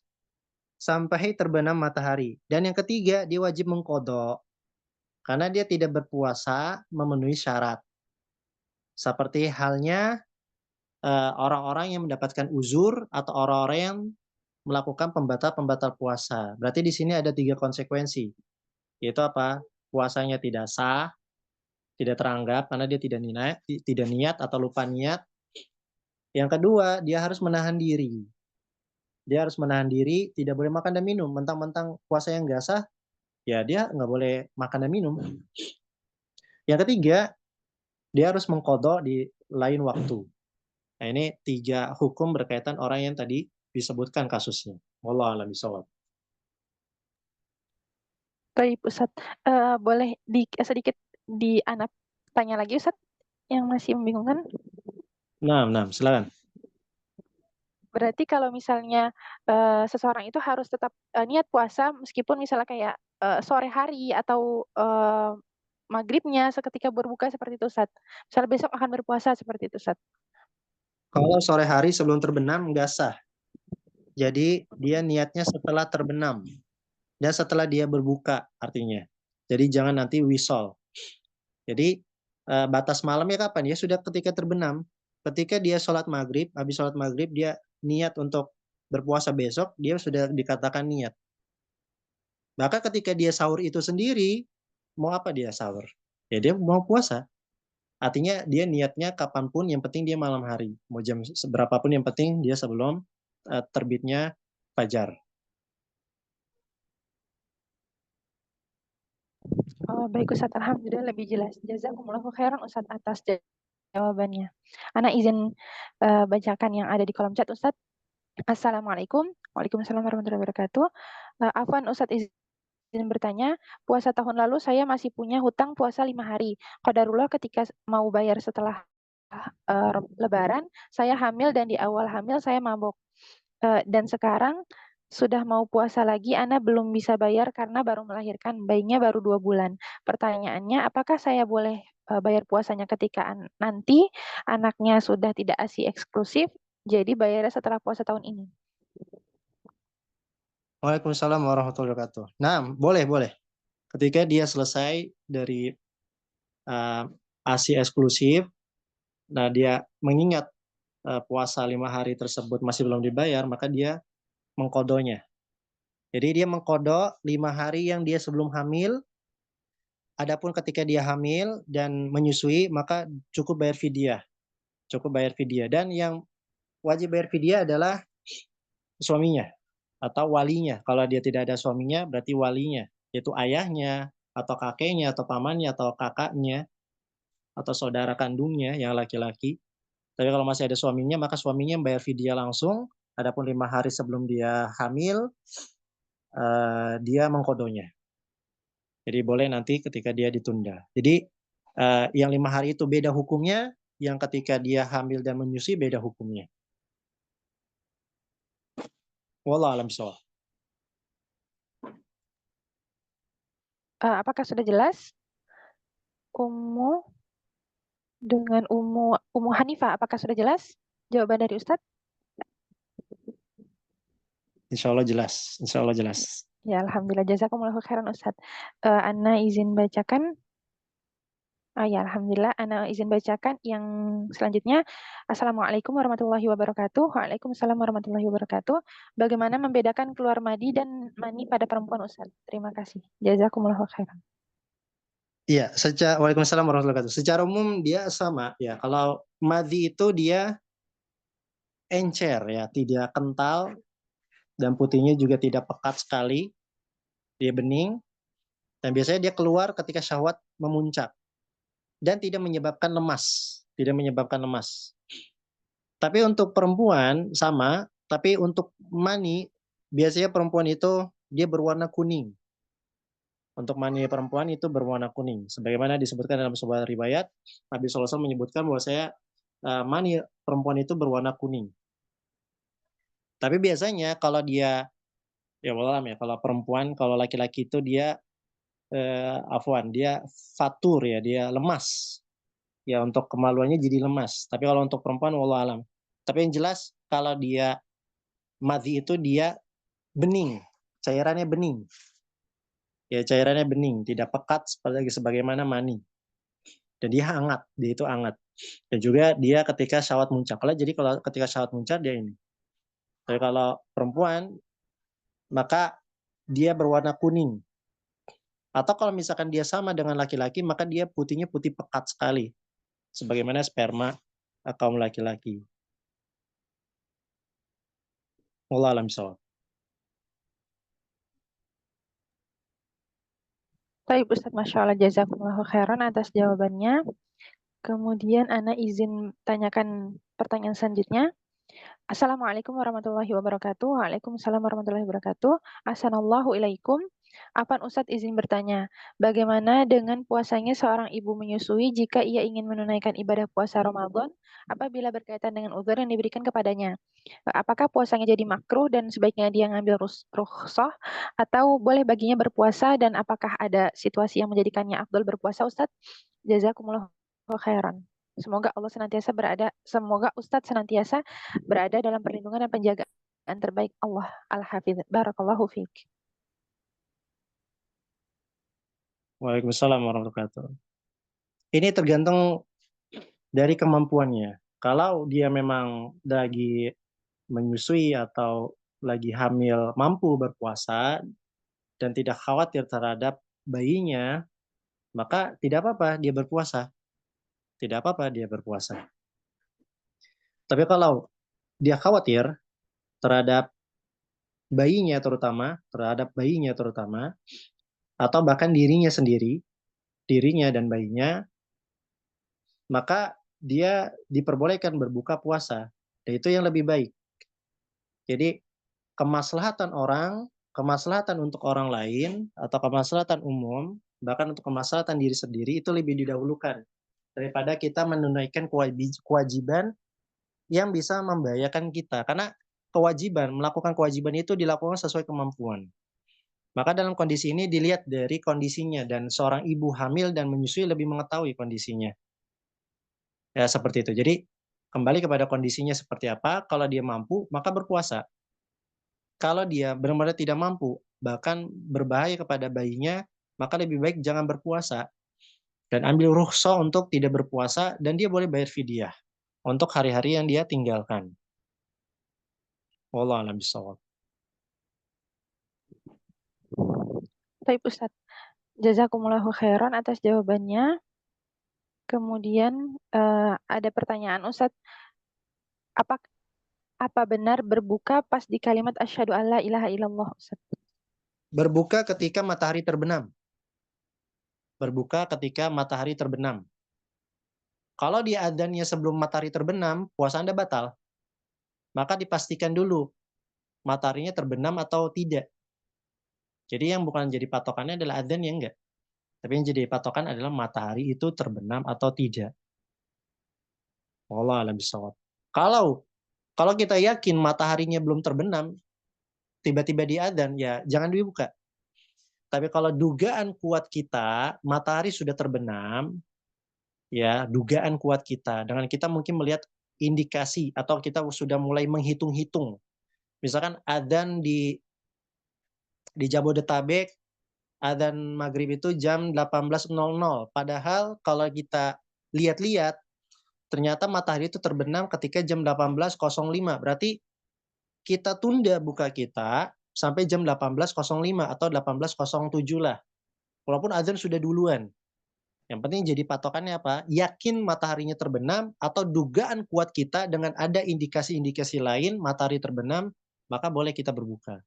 sampai terbenam matahari. Dan yang ketiga, dia wajib mengqadha. Karena dia tidak berpuasa memenuhi syarat. Seperti halnya orang-orang yang mendapatkan uzur atau orang-orang yang melakukan pembatal-pembatal puasa. Berarti di sini ada 3 konsekuensi, yaitu apa? Puasanya tidak sah, tidak teranggap karena dia tidak niat atau lupa niat. Yang kedua, dia harus menahan diri. Dia harus menahan diri, tidak boleh makan dan minum. Mentang-mentang puasa yang nggak sah, ya dia nggak boleh makan dan minum. Yang ketiga, dia harus mengqadha di lain waktu. Nah, ini 3 hukum berkaitan orang yang tadi disebutkan kasusnya. Wallahu a'lam bishawab. Baik, Ustadz. Boleh sedikit anak tanya lagi, Ustadz, yang masih membingungkan? Nah, silakan. Berarti kalau misalnya seseorang itu harus tetap niat puasa meskipun misalnya kayak sore hari atau maghribnya seketika berbuka seperti itu, Ustadz. Misalnya besok akan berpuasa seperti itu, Ustadz. Kalau sore hari sebelum terbenam nggak sah. Jadi dia niatnya setelah terbenam dan setelah dia berbuka artinya. Jadi jangan nanti wisol. Jadi batas malamnya kapan? Ya sudah ketika terbenam. Ketika dia sholat maghrib, habis sholat maghrib dia niat untuk berpuasa besok, dia sudah dikatakan niat. Maka ketika dia sahur itu sendiri, mau apa dia sahur? Ya dia mau puasa. Artinya dia niatnya kapanpun, yang penting dia malam hari. Mau jam seberapapun yang penting dia sebelum terbitnya fajar. Oh, baik, Ustadz. Alhamdulillah lebih jelas. Jazakumullahu khairan, Ustadz, atas jawabannya. Ana izin bacakan yang ada di kolom chat, Ustadz. Assalamualaikum. Waalaikumsalam warahmatullahi wabarakatuh. Afwan, Ustadz, izin bertanya, puasa tahun lalu saya masih punya hutang puasa 5 hari. Qadarullah ketika mau bayar setelah Lebaran, saya hamil dan di awal hamil saya mabok. Dan sekarang sudah mau puasa lagi, Ana belum bisa bayar karena baru melahirkan, bayinya baru 2 bulan. Pertanyaannya, apakah saya boleh bayar puasanya ketika nanti anaknya sudah tidak ASI eksklusif, jadi bayarnya setelah puasa tahun ini? Waalaikumsalam warahmatullahi wabarakatuh. Nah, boleh. Ketika dia selesai dari ASI eksklusif, nah dia mengingat puasa 5 hari tersebut masih belum dibayar, maka dia mengkodonya. Jadi dia mengkodo 5 hari yang dia sebelum hamil. Adapun ketika dia hamil dan menyusui, maka cukup bayar fidyah. Dan yang wajib bayar fidyah adalah suaminya atau walinya. Kalau dia tidak ada suaminya, berarti walinya, yaitu ayahnya, atau kakeknya, atau pamannya, atau kakaknya, atau saudara kandungnya yang laki-laki. Tapi kalau masih ada suaminya, maka suaminya membayar fidyah langsung. Adapun 5 hari sebelum dia hamil, dia mengkodonya. Jadi boleh nanti ketika dia ditunda. Jadi yang 5 hari itu beda hukumnya, yang ketika dia hamil dan menyusui beda hukumnya. Wallahu a'lam bishawab. Apakah sudah jelas? Ummu dengan Ummu Hanifah, apakah sudah jelas jawaban dari Ustadz? Insya Allah jelas. Ya, Alhamdulillah. Jazakumullahu khairan, Ustadz. Ana izin bacakan. Ya, Alhamdulillah. Ana izin bacakan yang selanjutnya. Assalamualaikum warahmatullahi wabarakatuh. Waalaikumsalam warahmatullahi wabarakatuh. Bagaimana membedakan keluar madi dan mani pada perempuan, Ustadz? Terima kasih. Jazakumullahu khairan. Iya, Waalaikumsalam warahmatullahi wabarakatuh. Secara umum dia sama ya. Kalau madhi itu dia encer ya, tidak kental dan putihnya juga tidak pekat sekali. Dia bening dan biasanya dia keluar ketika syahwat memuncak dan tidak menyebabkan lemas. Tapi untuk perempuan sama, tapi untuk mani biasanya perempuan itu dia berwarna kuning. Untuk mani perempuan itu berwarna kuning. Sebagaimana disebutkan dalam sebuah riwayat, Nabi SAW menyebutkan bahwa mani perempuan itu berwarna kuning. Tapi biasanya kalau dia, ya walam ya, kalau perempuan, kalau laki-laki itu dia dia fatur ya, dia lemas. Ya untuk kemaluannya jadi lemas. Tapi kalau untuk perempuan, wallahu alam. Tapi yang jelas kalau dia madhi itu dia bening, cairannya bening. Ya cairannya bening, tidak pekat sebagaimana mani. Dan dia itu hangat. Dan juga dia ketika syahwat muncak. Jadi kalau ketika syahwat muncak dia ini. Tapi kalau perempuan maka dia berwarna kuning. Atau kalau misalkan dia sama dengan laki-laki maka dia putihnya putih pekat sekali. Sebagaimana sperma kaum laki-laki. Wallahu a'lam bishawab. Baik Ustadz, Masya Allah, jazakumullahu khairan atas jawabannya. Kemudian Ana izin tanyakan pertanyaan selanjutnya. Assalamualaikum warahmatullahi wabarakatuh. Waalaikumsalam warahmatullahi wabarakatuh. Assalamualaikum ilaikum. Afan Ustadz izin bertanya, bagaimana dengan puasanya seorang ibu menyusui jika ia ingin menunaikan ibadah puasa Ramadan apabila berkaitan dengan uzur yang diberikan kepadanya? Apakah puasanya jadi makruh dan sebaiknya dia ngambil rukhsah atau boleh baginya berpuasa, dan apakah ada situasi yang menjadikannya afdal berpuasa Ustadz? Jazakumullah khairan. Semoga Ustadz senantiasa berada dalam perlindungan dan penjagaan terbaik Allah Al-Hafidz. Barakallahu fiik. Waalaikumsalam warahmatullahi wabarakatuh. Ini tergantung dari kemampuannya. Kalau dia memang lagi menyusui atau lagi hamil mampu berpuasa dan tidak khawatir terhadap bayinya, maka tidak apa-apa dia berpuasa. Tidak apa-apa dia berpuasa. Tapi kalau dia khawatir terhadap bayinya terutama, atau bahkan dirinya dan bayinya, maka dia diperbolehkan berbuka puasa. Dan itu yang lebih baik. Jadi kemaslahatan untuk orang lain atau kemaslahatan umum, bahkan untuk kemaslahatan diri sendiri itu lebih didahulukan daripada kita menunaikan kewajiban yang bisa membahayakan kita. Karena melakukan kewajiban itu dilakukan sesuai kemampuan. Maka dalam kondisi ini dilihat dari kondisinya, dan seorang ibu hamil dan menyusui lebih mengetahui kondisinya. Ya, seperti itu. Jadi kembali kepada kondisinya seperti apa. Kalau dia mampu, maka berpuasa. Kalau dia benar-benar tidak mampu, bahkan berbahaya kepada bayinya, maka lebih baik jangan berpuasa. Dan ambil rukhsah untuk tidak berpuasa, dan dia boleh bayar fidyah untuk hari-hari yang dia tinggalkan. Wallahu a'lam bishawab. Baik Ustadz, jazakumullahu khairan atas jawabannya. Kemudian ada pertanyaan Ustadz, apa benar berbuka pas di kalimat asyhadu alla ilaha illallah Ustadz? Berbuka ketika matahari terbenam. Berbuka ketika matahari terbenam. Kalau dia adzannya sebelum matahari terbenam, puasa Anda batal. Maka dipastikan dulu mataharinya terbenam atau tidak. Jadi yang bukan jadi patokannya adalah adzan ya enggak. Tapi yang jadi patokan adalah matahari itu terbenam atau tidak. Wallahu a'lam bishawab. Kalau kita yakin mataharinya belum terbenam, tiba-tiba di adzan, ya jangan dibuka. Tapi kalau dugaan kuat kita matahari sudah terbenam, ya dugaan kuat kita dengan kita mungkin melihat indikasi atau kita sudah mulai menghitung-hitung. Misalkan adzan di Jabodetabek, adzan maghrib itu jam 18.00. Padahal kalau kita lihat-lihat, ternyata matahari itu terbenam ketika jam 18.05. Berarti kita tunda buka kita sampai jam 18.05 atau 18.07 lah. Walaupun adzan sudah duluan. Yang penting jadi patokannya apa? Yakin mataharinya terbenam atau dugaan kuat kita dengan ada indikasi-indikasi lain matahari terbenam, maka boleh kita berbuka.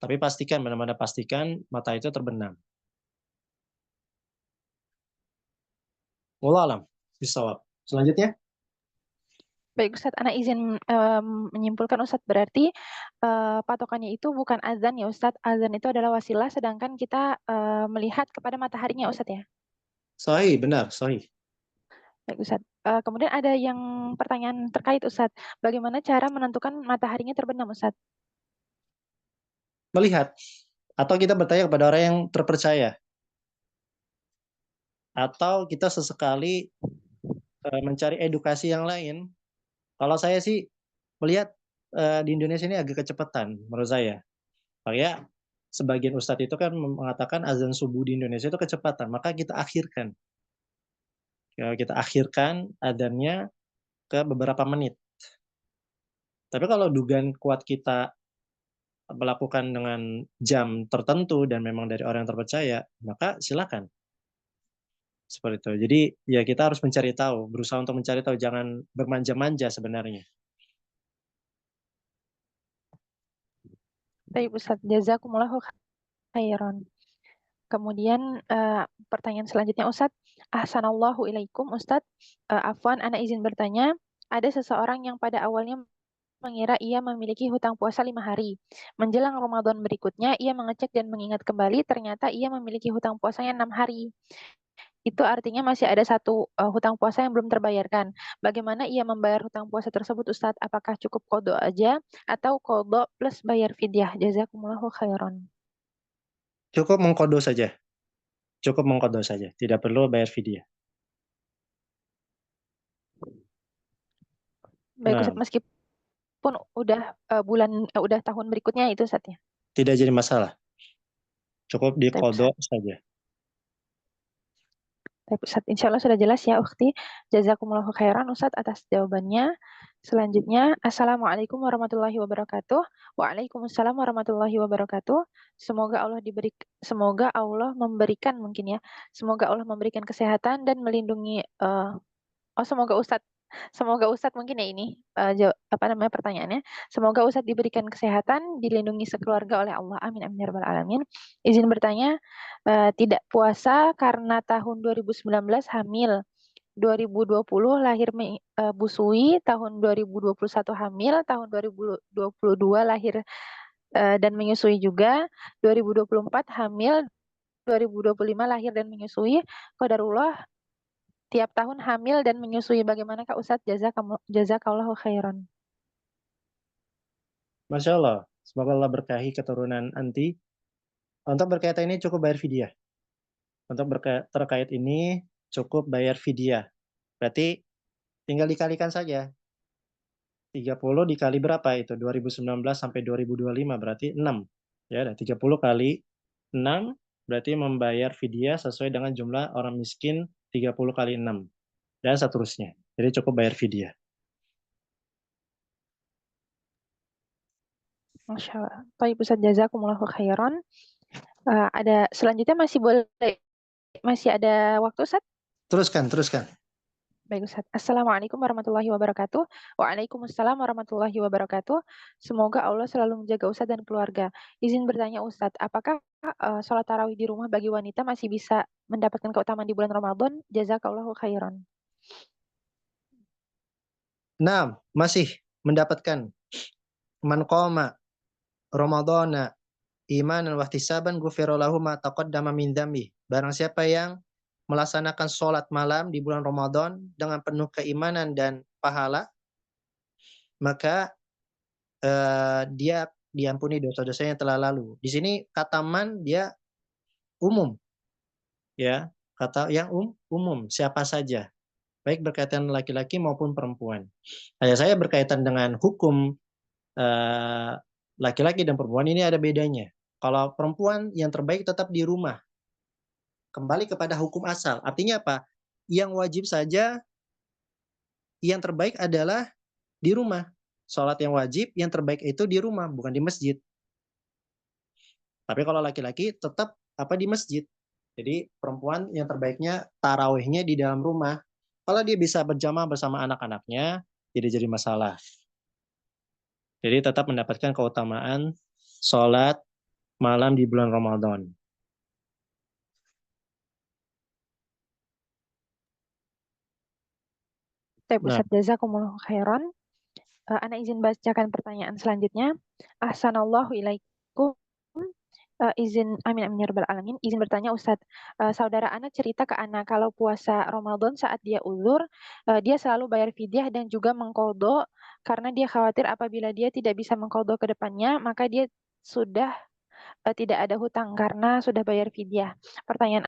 Tapi benar-benar pastikan matahari itu terbenam. Wallahu a'lam bishawab. Selanjutnya. Baik Ustadz, Ana izin menyimpulkan Ustadz, berarti patokannya itu bukan azan ya Ustadz. Azan itu adalah wasilah, sedangkan kita melihat kepada mataharinya Ustadz ya. Sahih, benar, sahih. Baik Ustadz. Kemudian ada yang pertanyaan terkait Ustadz, bagaimana cara menentukan mataharinya terbenam Ustadz? Melihat. Atau kita bertanya kepada orang yang terpercaya. Atau kita sesekali mencari edukasi yang lain. Kalau saya sih melihat di Indonesia ini agak kecepatan menurut saya. Kayak sebagian ustadz itu kan mengatakan azan subuh di Indonesia itu kecepatan, maka kita akhirkan. kita akhirkan adzannya ke beberapa menit. Tapi kalau dugaan kuat kita melakukan dengan jam tertentu dan memang dari orang yang terpercaya, maka silakan. Seperti itu. Jadi ya kita harus mencari tahu, berusaha untuk mencari tahu, jangan bermanja-manja sebenarnya. Baik Ustaz, jazakumullahu khairan. Kemudian pertanyaan selanjutnya Ustaz, ahsanallahu ilaikum Ustaz, afwan ana izin bertanya, ada seseorang yang pada awalnya mengira ia memiliki hutang puasa 5 hari. Menjelang Ramadan berikutnya, ia mengecek dan mengingat kembali, ternyata ia memiliki hutang puasanya 6 hari. Itu artinya masih ada satu hutang puasa yang belum terbayarkan. Bagaimana ia membayar hutang puasa tersebut, Ustadz? Apakah cukup qadha aja atau qadha plus bayar fidyah? Jazakumullahu khairan. Cukup mengqadha saja. Cukup mengqadha saja, tidak perlu bayar fidyah. Baik Nah, Ustadz, meskipun udah tahun berikutnya itu Ustadz ya. tidak jadi masalah. Cukup Baik diqadha Ustadz. saja. Baik Ustadz, insya Allah sudah jelas ya Ukhti. Jazakumullahu khairan Ustadz atas jawabannya. Selanjutnya, Assalamualaikum warahmatullahi wabarakatuh. Waalaikumsalam warahmatullahi wabarakatuh. Semoga Allah memberikan mungkin ya. Semoga Allah memberikan kesehatan dan melindungi semoga Ustadz mungkin ya ini pertanyaannya. Semoga Ustadz diberikan kesehatan, dilindungi sekeluarga oleh Allah. Amin amin ya rabbal alamin. Izin bertanya, tidak puasa karena tahun 2019 hamil. 2020 lahir busui, tahun 2021 hamil, tahun 2022 lahir dan menyusui juga, 2024 hamil, 2025 lahir dan menyusui. Qadarullah tiap tahun hamil dan menyusui. Bagaimana Kak Ustadz? Jazakallahu khairan. Masya Allah. Semoga Allah berkahi keturunan anti. Untuk berkaitan ini cukup bayar fidyah. Untuk terkait ini cukup bayar fidyah. Berarti tinggal dikalikan saja. 30 dikali berapa itu? 2019 sampai 2025 berarti 6. Ya, 30 kali 6 berarti membayar fidyah sesuai dengan jumlah orang miskin 30 kali 6. Dan seterusnya. Jadi cukup bayar fidyah. Masya Allah. Baik Ustadz, jazakumullahu khairan. Ada selanjutnya masih ada waktu Ustadz? Teruskan. Baik Ustadz. Assalamualaikum warahmatullahi wabarakatuh. Waalaikumsalam warahmatullahi wabarakatuh. Semoga Allah selalu menjaga Ustadz dan keluarga. Izin bertanya Ustadz, apakah sholat tarawih di rumah bagi wanita masih bisa mendapatkan keutamaan di bulan Ramadan? Jazakallahu khairan. Nah, masih mendapatkan man qama Ramadana imanan wa ihtisaban ghufira lahu ma taqaddama min dzambi. Barang siapa yang melaksanakan sholat malam di bulan Ramadan dengan penuh keimanan dan pahala, maka dia diampuni dosa-dosanya yang telah lalu. Di sini kata man dia umum, ya, kata yang umum, siapa saja, baik berkaitan laki-laki maupun perempuan. Ayat saya berkaitan dengan hukum laki-laki dan perempuan ini ada bedanya. Kalau perempuan yang terbaik tetap di rumah. Kembali kepada hukum asal. Artinya apa? Yang wajib saja, yang terbaik adalah di rumah. Sholat yang wajib, yang terbaik itu di rumah, bukan di masjid. Tapi kalau laki-laki tetap di masjid. Jadi perempuan yang terbaiknya tarawihnya di dalam rumah. Kalau dia bisa berjamaah bersama anak-anaknya, tidak jadi masalah. Jadi tetap mendapatkan keutamaan sholat malam di bulan Ramadan. Baik Ustadz, jazakumullahu khairan. Ana izin bacakan pertanyaan selanjutnya. Ahsanallahu ilaikum. Amin amin ya rabbal alamin. Izin bertanya Ustadz, saudara Ana cerita ke Ana kalau puasa Ramadan saat dia uzur, dia selalu bayar fidyah dan juga mengqadha karena dia khawatir apabila dia tidak bisa mengqadha ke depannya, maka dia sudah tidak ada hutang karena sudah bayar fidyah. Pertanyaan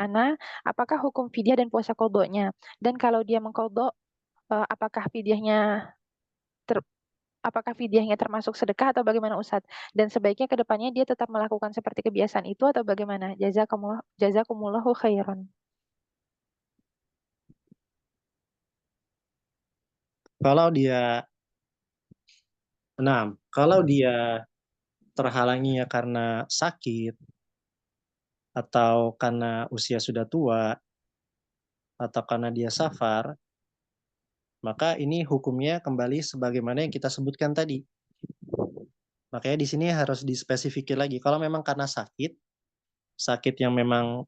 Ana, apakah hukum fidyah dan puasa qadhanya? Dan kalau dia mengqadha, apakah fidyahnya apakah fidyahnya termasuk sedekah atau bagaimana Ustadz? Dan sebaiknya ke depannya dia tetap melakukan seperti kebiasaan itu atau bagaimana? Jazakumullahu khairan. Kalau dia kalau dia terhalanginya karena sakit atau karena usia sudah tua atau karena dia safar, maka ini hukumnya kembali sebagaimana yang kita sebutkan tadi. Makanya di sini harus dispesifikin lagi. Kalau memang karena sakit, sakit yang memang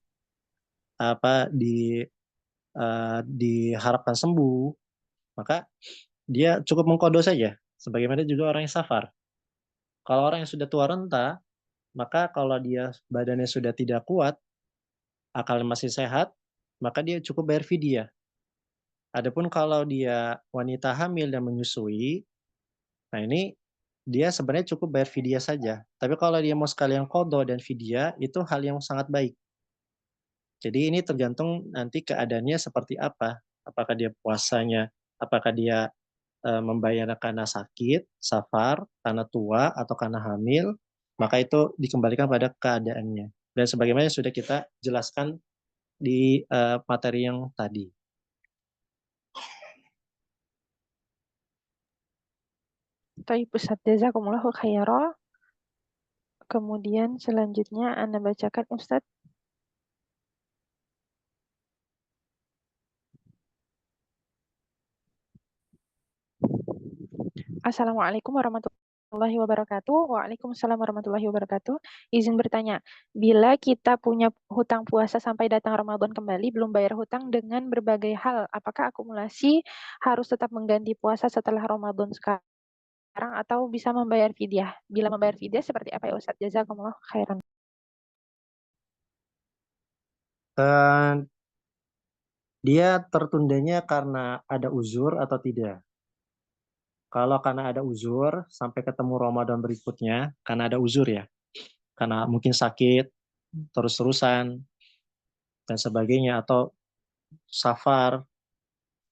diharapkan sembuh, maka dia cukup mengkodo saja. Sebagaimana juga orang yang safar. Kalau orang yang sudah tua renta, maka kalau dia badannya sudah tidak kuat, akalnya masih sehat, maka dia cukup bayar fidyah. Adapun kalau dia wanita hamil dan menyusui, nah ini dia sebenarnya cukup bayar fidyah saja. Tapi kalau dia mau sekalian qadha dan fidyah, itu hal yang sangat baik. Jadi ini tergantung nanti keadaannya seperti apa. Apakah dia puasanya, apakah dia membayarnya karena sakit, safar, karena tua, atau karena hamil, maka itu dikembalikan pada keadaannya. Dan sebagaimana sudah kita jelaskan di materi yang tadi. Baik, Ustaz, jazakumullahu khairan. Kemudian selanjutnya Anda bacakan, Ustaz. Assalamualaikum warahmatullahi wabarakatuh. Waalaikumsalam warahmatullahi wabarakatuh. Izin bertanya, bila kita punya hutang puasa sampai datang Ramadan kembali, belum bayar hutang dengan berbagai hal, apakah akumulasi harus tetap mengganti puasa setelah Ramadan sekarang atau bisa membayar fidyah? Bila membayar fidyah seperti apa ya Ustaz? Jazakumullah khairan. Dia tertundanya karena ada uzur atau tidak? Kalau karena ada uzur, sampai ketemu Ramadan berikutnya, karena ada uzur ya, karena mungkin sakit, terus-terusan, dan sebagainya, atau safar,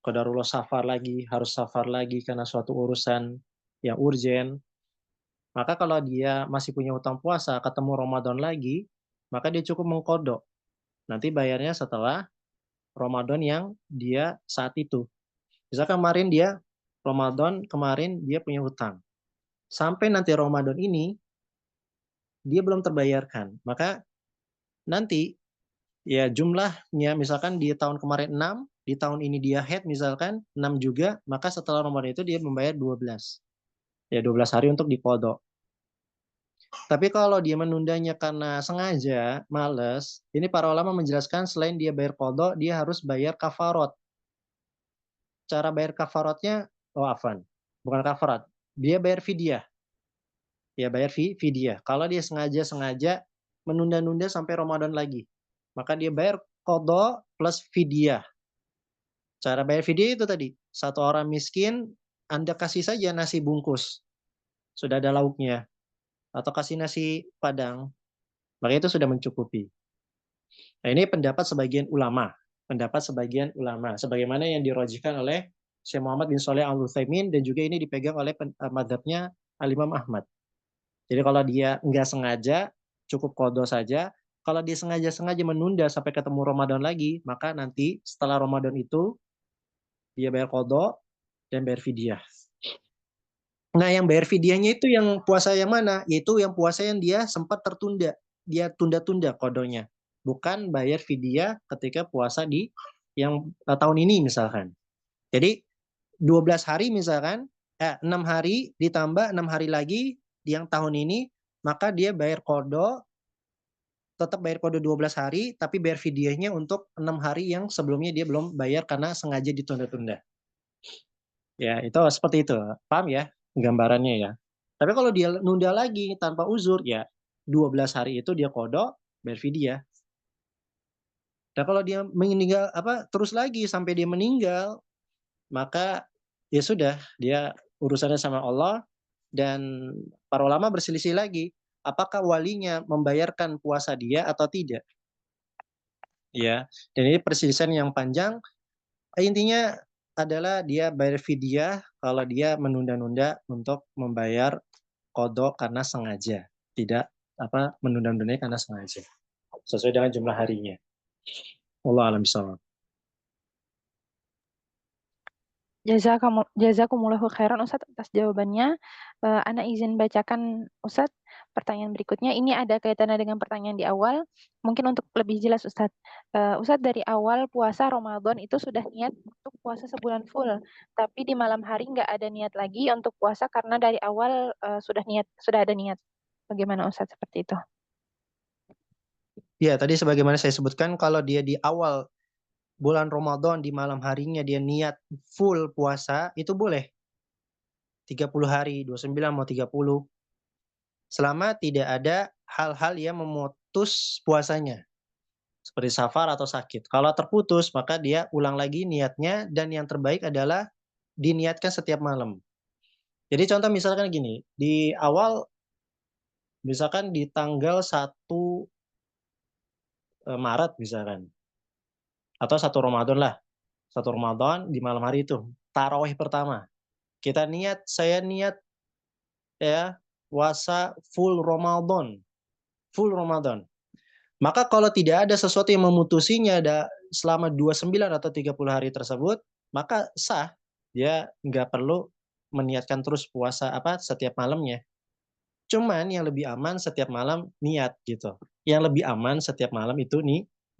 qadarullah safar lagi, harus safar lagi karena suatu urusan yang urgen, maka kalau dia masih punya hutang puasa, ketemu Ramadan lagi, maka dia cukup mengkodok. Nanti bayarnya setelah Ramadan yang dia saat itu. Misalkan Ramadan kemarin dia punya hutang. Sampai nanti Ramadan ini, dia belum terbayarkan. Maka nanti ya jumlahnya misalkan di tahun kemarin 6, di tahun ini dia head misalkan 6 juga, maka setelah Ramadan itu dia membayar 12. Ya 12 hari untuk dikodok. Tapi kalau dia menundanya karena sengaja, males, ini para ulama menjelaskan selain dia bayar kodok, dia harus bayar kafarot. Cara bayar kafarotnya, bukan kafarat, dia bayar fidyah. Ya bayar fidyah. Kalau dia sengaja menunda-nunda sampai Ramadan lagi, maka dia bayar kodok plus fidyah. Cara bayar fidyah itu tadi, satu orang miskin, Anda kasih saja nasi bungkus, sudah ada lauknya, atau kasih nasi padang, maka itu sudah mencukupi. Nah ini pendapat sebagian ulama, sebagaimana yang dirojihkan oleh Syekh Muhammad bin Shalih Al-Utsaimin, dan juga ini dipegang oleh madhabnya Al-Imam Ahmad. Jadi kalau dia nggak sengaja, cukup qadha saja. Kalau dia sengaja menunda sampai ketemu Ramadan lagi, maka nanti setelah Ramadan itu dia bayar qadha dan bayar fidyah. Nah, yang bayar fidyahnya itu yang puasa yang mana? Yaitu yang puasa yang dia sempat tertunda. Dia tunda-tunda qadanya. Bukan bayar fidyah ketika puasa di yang tahun ini misalkan. Jadi 12 hari misalkan, 6 hari ditambah 6 hari lagi di yang tahun ini, maka dia bayar qadha, tetap bayar qadha 12 hari, tapi bayar fidyahnya untuk 6 hari yang sebelumnya dia belum bayar karena sengaja ditunda-tunda. Ya, itu seperti itu. Paham ya gambarannya ya. Tapi kalau dia nunda lagi tanpa uzur, ya 12 hari itu dia qadha, bayar fidyah. Dan kalau dia meninggal terus lagi sampai dia meninggal, maka ya sudah, dia urusannya sama Allah. Dan para ulama berselisih lagi, apakah walinya membayarkan puasa dia atau tidak. Ya, dan ini perselisihan yang panjang. Intinya adalah dia bayar fidyah kalau dia menunda-nunda untuk membayar qadha karena sengaja, tidak menunda-nundanya karena sengaja, sesuai dengan jumlah harinya. Allah alam bisawab. Jazakumullahu khairan Ustadz atas jawabannya. Ana izin bacakan Ustadz pertanyaan berikutnya. Ini ada kaitannya dengan pertanyaan di awal. Mungkin untuk lebih jelas Ustadz. Ustadz dari awal puasa Ramadan itu sudah niat untuk puasa sebulan full. Tapi di malam hari nggak ada niat lagi untuk puasa karena dari awal sudah ada niat. Bagaimana Ustadz seperti itu? Ya, tadi sebagaimana saya sebutkan, kalau dia di awal bulan Ramadan di malam harinya dia niat full puasa, itu boleh. 30 hari, 29 mau 30. Selama tidak ada hal-hal yang memutus puasanya. Seperti safar atau sakit. Kalau terputus, maka dia ulang lagi niatnya dan yang terbaik adalah diniatkan setiap malam. Jadi contoh misalkan gini, di awal misalkan di tanggal 1 Maret misalkan, atau 1 Ramadan lah. 1 Ramadan di malam hari itu, tarawih pertama. Kita niat, saya niat ya puasa full Ramadan. Full Ramadan. Maka kalau tidak ada sesuatu yang memutusinya selama 29 atau 30 hari tersebut, maka sah. Dia nggak perlu meniatkan terus puasa setiap malamnya. Cuman yang lebih aman setiap malam niat gitu. Yang lebih aman setiap malam itu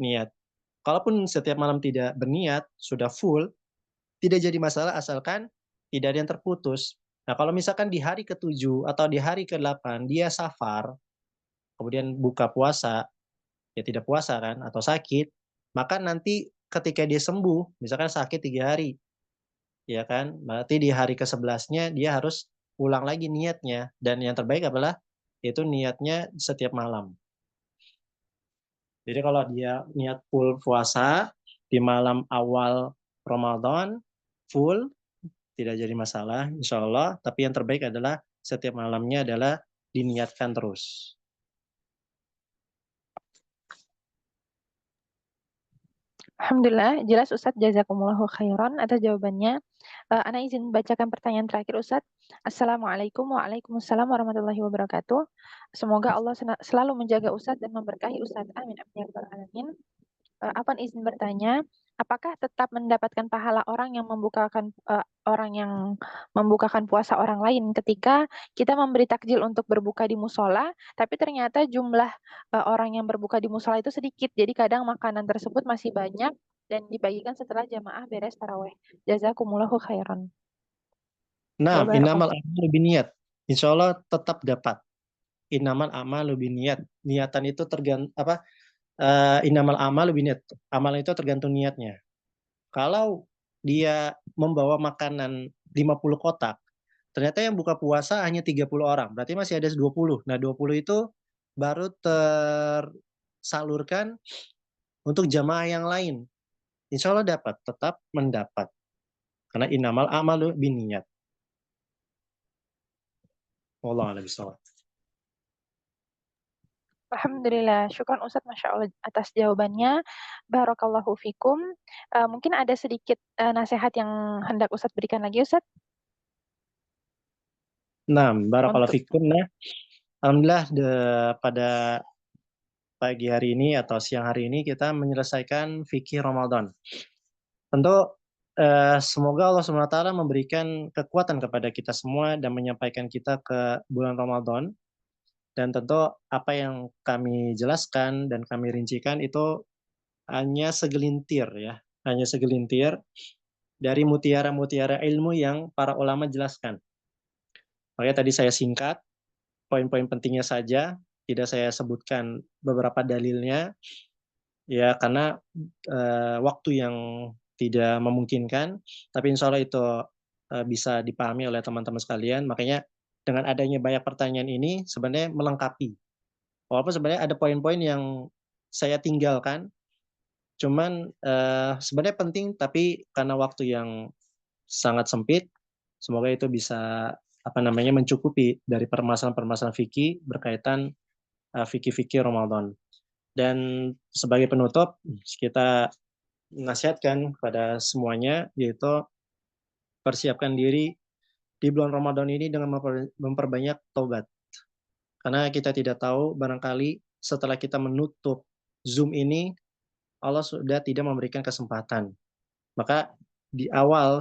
niat. Kalaupun setiap malam tidak berniat, sudah full, tidak jadi masalah asalkan tidak ada yang terputus. Nah, kalau misalkan di hari ke-7 atau di hari ke-8 dia safar, kemudian buka puasa, ya tidak puasa kan, atau sakit, maka nanti ketika dia sembuh, misalkan sakit 3 hari, ya kan, berarti di hari ke-11-nya dia harus ulang lagi niatnya, dan yang terbaik adalah itu niatnya setiap malam. Jadi kalau dia niat full puasa di malam awal Ramadan, full, tidak jadi masalah, insya Allah. Tapi yang terbaik adalah setiap malamnya adalah diniatkan terus. Alhamdulillah, jelas Ustadz jazakumullahu khairan atas jawabannya. Ana izin bacakan pertanyaan terakhir Ustadz. Assalamualaikum warahmatullahi wabarakatuh. Semoga Allah selalu menjaga Ustadz dan memberkahi Ustadz. Amin. Amin. Ya Rabbal Alamin. Afwan izin bertanya, apakah tetap mendapatkan pahala orang yang membukakan puasa orang lain ketika kita memberi takjil untuk berbuka di musola, tapi ternyata jumlah orang yang berbuka di musola itu sedikit, jadi kadang makanan tersebut masih banyak dan dibagikan setelah jamaah beres taraweh. Jazakumullahu khairan. Nah, Wa innamal barakallahu. a'malu binniyat. Insya Allah tetap dapat. Innamal a'malu binniyat. Niatan itu innamal a'malu binniyat. Amal itu tergantung niatnya. Kalau dia membawa makanan 50 kotak, ternyata yang buka puasa hanya 30 orang, berarti masih ada 20. Nah, 20 itu baru tersalurkan untuk jamaah yang lain. Insya Allah dapat, tetap mendapat. Karena innamal a'malu binniyat. Wallahu a'lam bishawab. Alhamdulillah, syukran Ustadz, Masya Allah atas jawabannya. Barakallahu fikum. Mungkin ada sedikit nasihat yang hendak Ustadz berikan lagi Ustadz Nah, barakallahu untuk fikum. Nah, alhamdulillah pada pagi hari ini atau siang hari ini kita menyelesaikan fikih Ramadan. Tentu semoga Allah SWT memberikan kekuatan kepada kita semua dan menyampaikan kita ke bulan Ramadan. Dan tentu apa yang kami jelaskan dan kami rincikan itu hanya segelintir ya, hanya segelintir dari mutiara-mutiara ilmu yang para ulama jelaskan. Makanya tadi saya singkat poin-poin pentingnya saja, tidak saya sebutkan beberapa dalilnya ya karena waktu yang tidak memungkinkan, tapi insya Allah itu bisa dipahami oleh teman-teman sekalian. Makanya dengan adanya banyak pertanyaan ini sebenarnya melengkapi. Walaupun sebenarnya ada poin-poin yang saya tinggalkan, cuman sebenarnya penting, tapi karena waktu yang sangat sempit, semoga itu bisa mencukupi dari permasalahan-permasalahan fikih berkaitan fikih-fikih Ramadan. Dan sebagai penutup, kita nasihatkan kepada semuanya, yaitu persiapkan diri di bulan Ramadan ini dengan memperbanyak taubat. Karena kita tidak tahu, barangkali setelah kita menutup Zoom ini, Allah sudah tidak memberikan kesempatan. Maka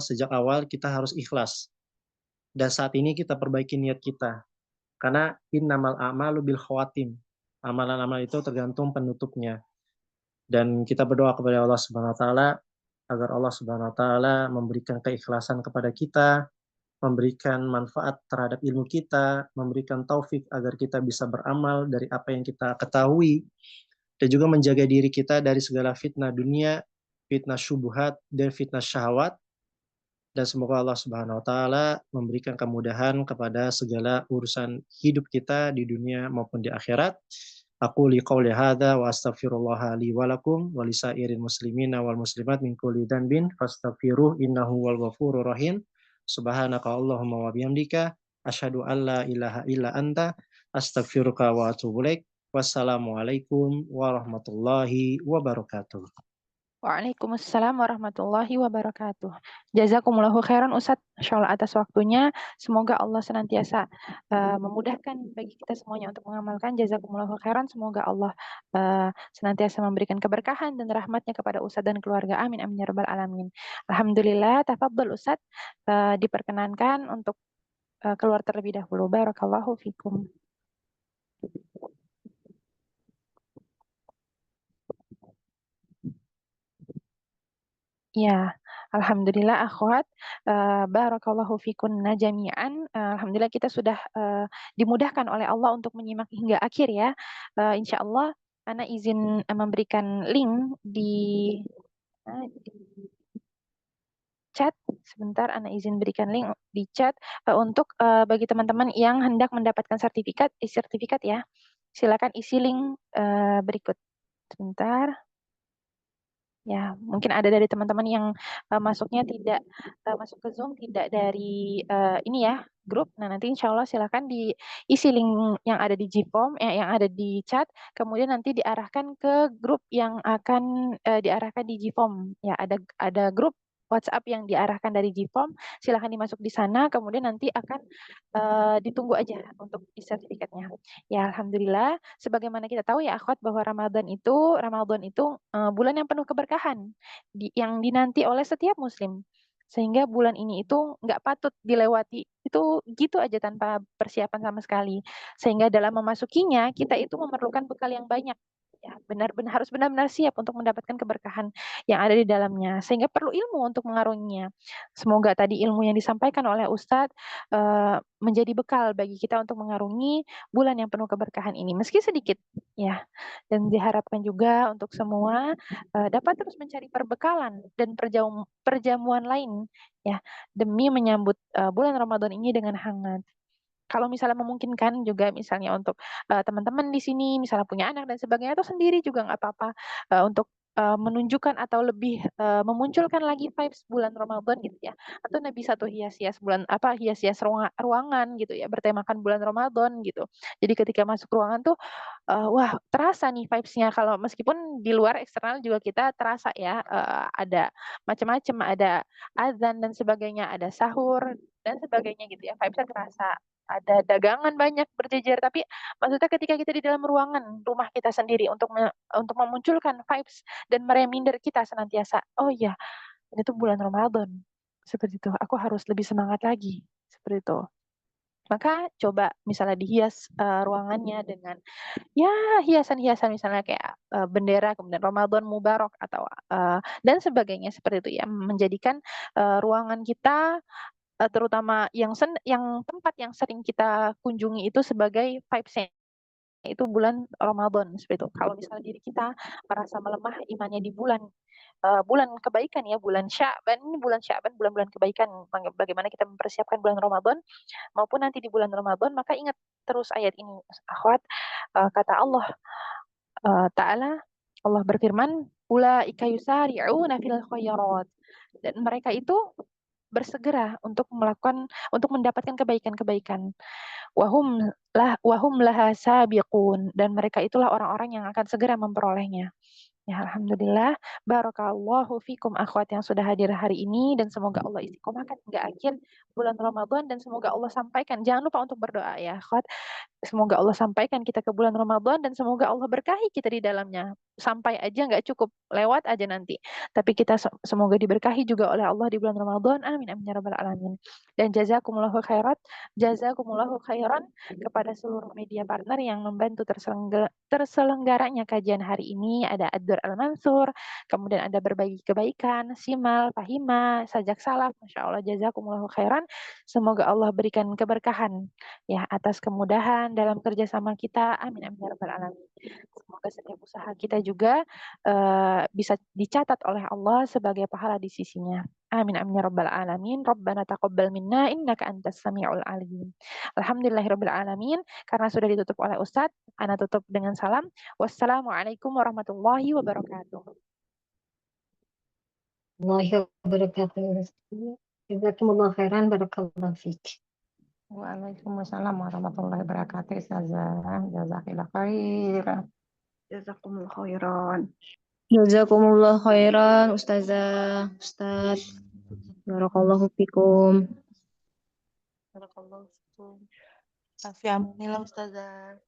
sejak awal kita harus ikhlas. Dan saat ini kita perbaiki niat kita. Karena innamal a'malu bil khawatim. Amalan-amalan itu tergantung penutupnya. Dan kita berdoa kepada Allah Subhanahu wa taala agar Allah Subhanahu wa taala memberikan keikhlasan kepada kita, memberikan manfaat terhadap ilmu kita, memberikan taufik agar kita bisa beramal dari apa yang kita ketahui, dan juga menjaga diri kita dari segala fitnah dunia, fitnah syubhat, dan fitnah syahwat. Dan semoga Allah Subhanahu wa taala memberikan kemudahan kepada segala urusan hidup kita di dunia maupun di akhirat. Aku liqauli hadza wa astaghfirullah li wa lakum wa lisairin muslimina wal muslimat min kulli dhanbin fastaghfiruh innahu wal ghafurur rahim. Subhanaka Allahumma wa bihamdika asyhadu an la ilaha illa anta astaghfiruka wa atubu ilaik. Wassalamualaikum warahmatullahi wabarakatuh. Waalaikumsalam warahmatullahi wabarakatuh. Jazakumullahu khairan Ustadz, insyaallah atas waktunya. Semoga Allah senantiasa memudahkan bagi kita semuanya untuk mengamalkan. Jazakumullahu khairan. Semoga Allah senantiasa memberikan keberkahan dan rahmatnya kepada Ustadz dan keluarga. Amin amin ya rabbal alamin. Alhamdulillah, tafadhol Ustadz, diperkenankan untuk keluar terlebih dahulu. Barakallahu fikum. Ya, alhamdulillah akhwat, barakallahu fikunna jami'an. Alhamdulillah kita sudah dimudahkan oleh Allah untuk menyimak hingga akhir ya. Insya Allah, Ana izin memberikan link di chat. Sebentar, Ana izin berikan link di chat untuk bagi teman-teman yang hendak mendapatkan sertifikat ya. Silakan isi link berikut. Sebentar. Ya, mungkin ada dari teman-teman yang masuknya tidak masuk ke Zoom, tidak dari ini ya, grup. Nah, nanti insya Allah silakan diisi link yang ada di Gform, yang ada di chat, kemudian nanti diarahkan ke grup yang akan diarahkan di Gform. Ya, ada grup WhatsApp yang diarahkan dari Gform, silakan dimasuk di sana, kemudian nanti akan ditunggu aja untuk sertifikatnya. Ya, alhamdulillah. Sebagaimana kita tahu ya, akhwat, bahwa Ramadan itu bulan yang penuh keberkahan, yang dinanti oleh setiap Muslim. Sehingga bulan ini itu nggak patut dilewati. Itu gitu aja tanpa persiapan sama sekali. Sehingga dalam memasukinya, kita itu memerlukan bekal yang banyak. Ya, harus benar-benar siap untuk mendapatkan keberkahan yang ada di dalamnya. Sehingga perlu ilmu untuk mengarunginya. Semoga tadi ilmu yang disampaikan oleh Ustadz menjadi bekal bagi kita untuk mengarungi bulan yang penuh keberkahan ini, meski sedikit ya. Dan diharapkan juga untuk semua dapat terus mencari perbekalan dan perjamuan lain ya, demi menyambut bulan Ramadan ini dengan hangat. Kalau misalnya memungkinkan juga, misalnya untuk teman-teman di sini misalnya punya anak dan sebagainya, atau sendiri juga nggak apa-apa, untuk menunjukkan atau lebih memunculkan lagi vibes bulan Ramadan gitu ya. Atau bisa tuh hias-hias ruangan gitu ya, bertemakan bulan Ramadan gitu. Jadi ketika masuk ruangan tuh wah, terasa nih vibes-nya. Kalau meskipun di luar eksternal juga kita terasa ya, ada macam-macam, ada azan dan sebagainya, ada sahur dan sebagainya gitu ya. Vibes-nya terasa. Ada dagangan banyak berjejer, tapi maksudnya ketika kita di dalam ruangan rumah kita sendiri untuk memunculkan vibes dan mereminder kita senantiasa, oh iya, ini tuh bulan Ramadan. Seperti itu. Aku harus lebih semangat lagi. Seperti itu. Maka coba misalnya dihias ruangannya dengan ya hiasan-hiasan misalnya kayak bendera, kemudian Ramadan Mubarak atau dan sebagainya seperti itu ya, menjadikan ruangan kita terutama yang tempat yang sering kita kunjungi itu sebagai vibes-nya itu bulan Ramadan seperti itu. Kalau misalnya diri kita merasa melemah imannya di bulan kebaikan ya, bulan Sya'ban, bulan-bulan kebaikan, bagaimana kita mempersiapkan bulan Ramadan maupun nanti di bulan Ramadan, maka ingat terus ayat ini akhwat. Kata Allah Ta'ala, Allah berfirman, ulaika yusari'una fil khairat, dan mereka itu bersegera untuk mendapatkan kebaikan-kebaikan. Wahum laha sabiqun, dan mereka itulah orang-orang yang akan segera memperolehnya. Ya, alhamdulillah, barakallahu fikum akhwat yang sudah hadir hari ini, dan semoga Allah istiqomahkan hingga akhir bulan Ramadan, dan semoga Allah sampaikan, jangan lupa untuk berdoa ya akhwat, semoga Allah sampaikan kita ke bulan Ramadan dan semoga Allah berkahi kita di dalamnya. sampai aja nggak cukup, lewat aja nanti. Tapi kita semoga diberkahi juga oleh Allah di bulan Ramadan. Amin amin ya rabbal alamin. Dan jazakumullahu khairan kepada seluruh media partner yang membantu terselenggaranya kajian hari ini. Ada Ad-Dur Al-Mansur, kemudian ada Berbagi Kebaikan, Simal, Fahima, Sajak Salaf. Masya Allah, jazakumullahu khairan. Semoga Allah berikan keberkahan ya atas kemudahan dalam kerjasama kita. Amin amin ya rabbal alamin. Semoga setiap usaha kita juga bisa dicatat oleh Allah sebagai pahala di sisinya. Amin amin ya rabbal alamin. Rabbana taqabbal minna innaka antas samiul alim. Alhamdulillahirabbil alamin. Karena sudah ditutup oleh Ustadz, ana tutup dengan salam. Wassalamualaikum warahmatullahi wabarakatuh. Warahmatullahi wabarakatuh. Jazakumullah khairan, barakallahu fiik. Waalaikumsalam warahmatullahi wabarakatuh. Ustazah, jazakillah khair. Jazakumullah khairan. Jazakumullah khairan, Ustazah, Ustaz. Barakallahu fikum. Barakallahu fikum. Afi amanillah Ustazah.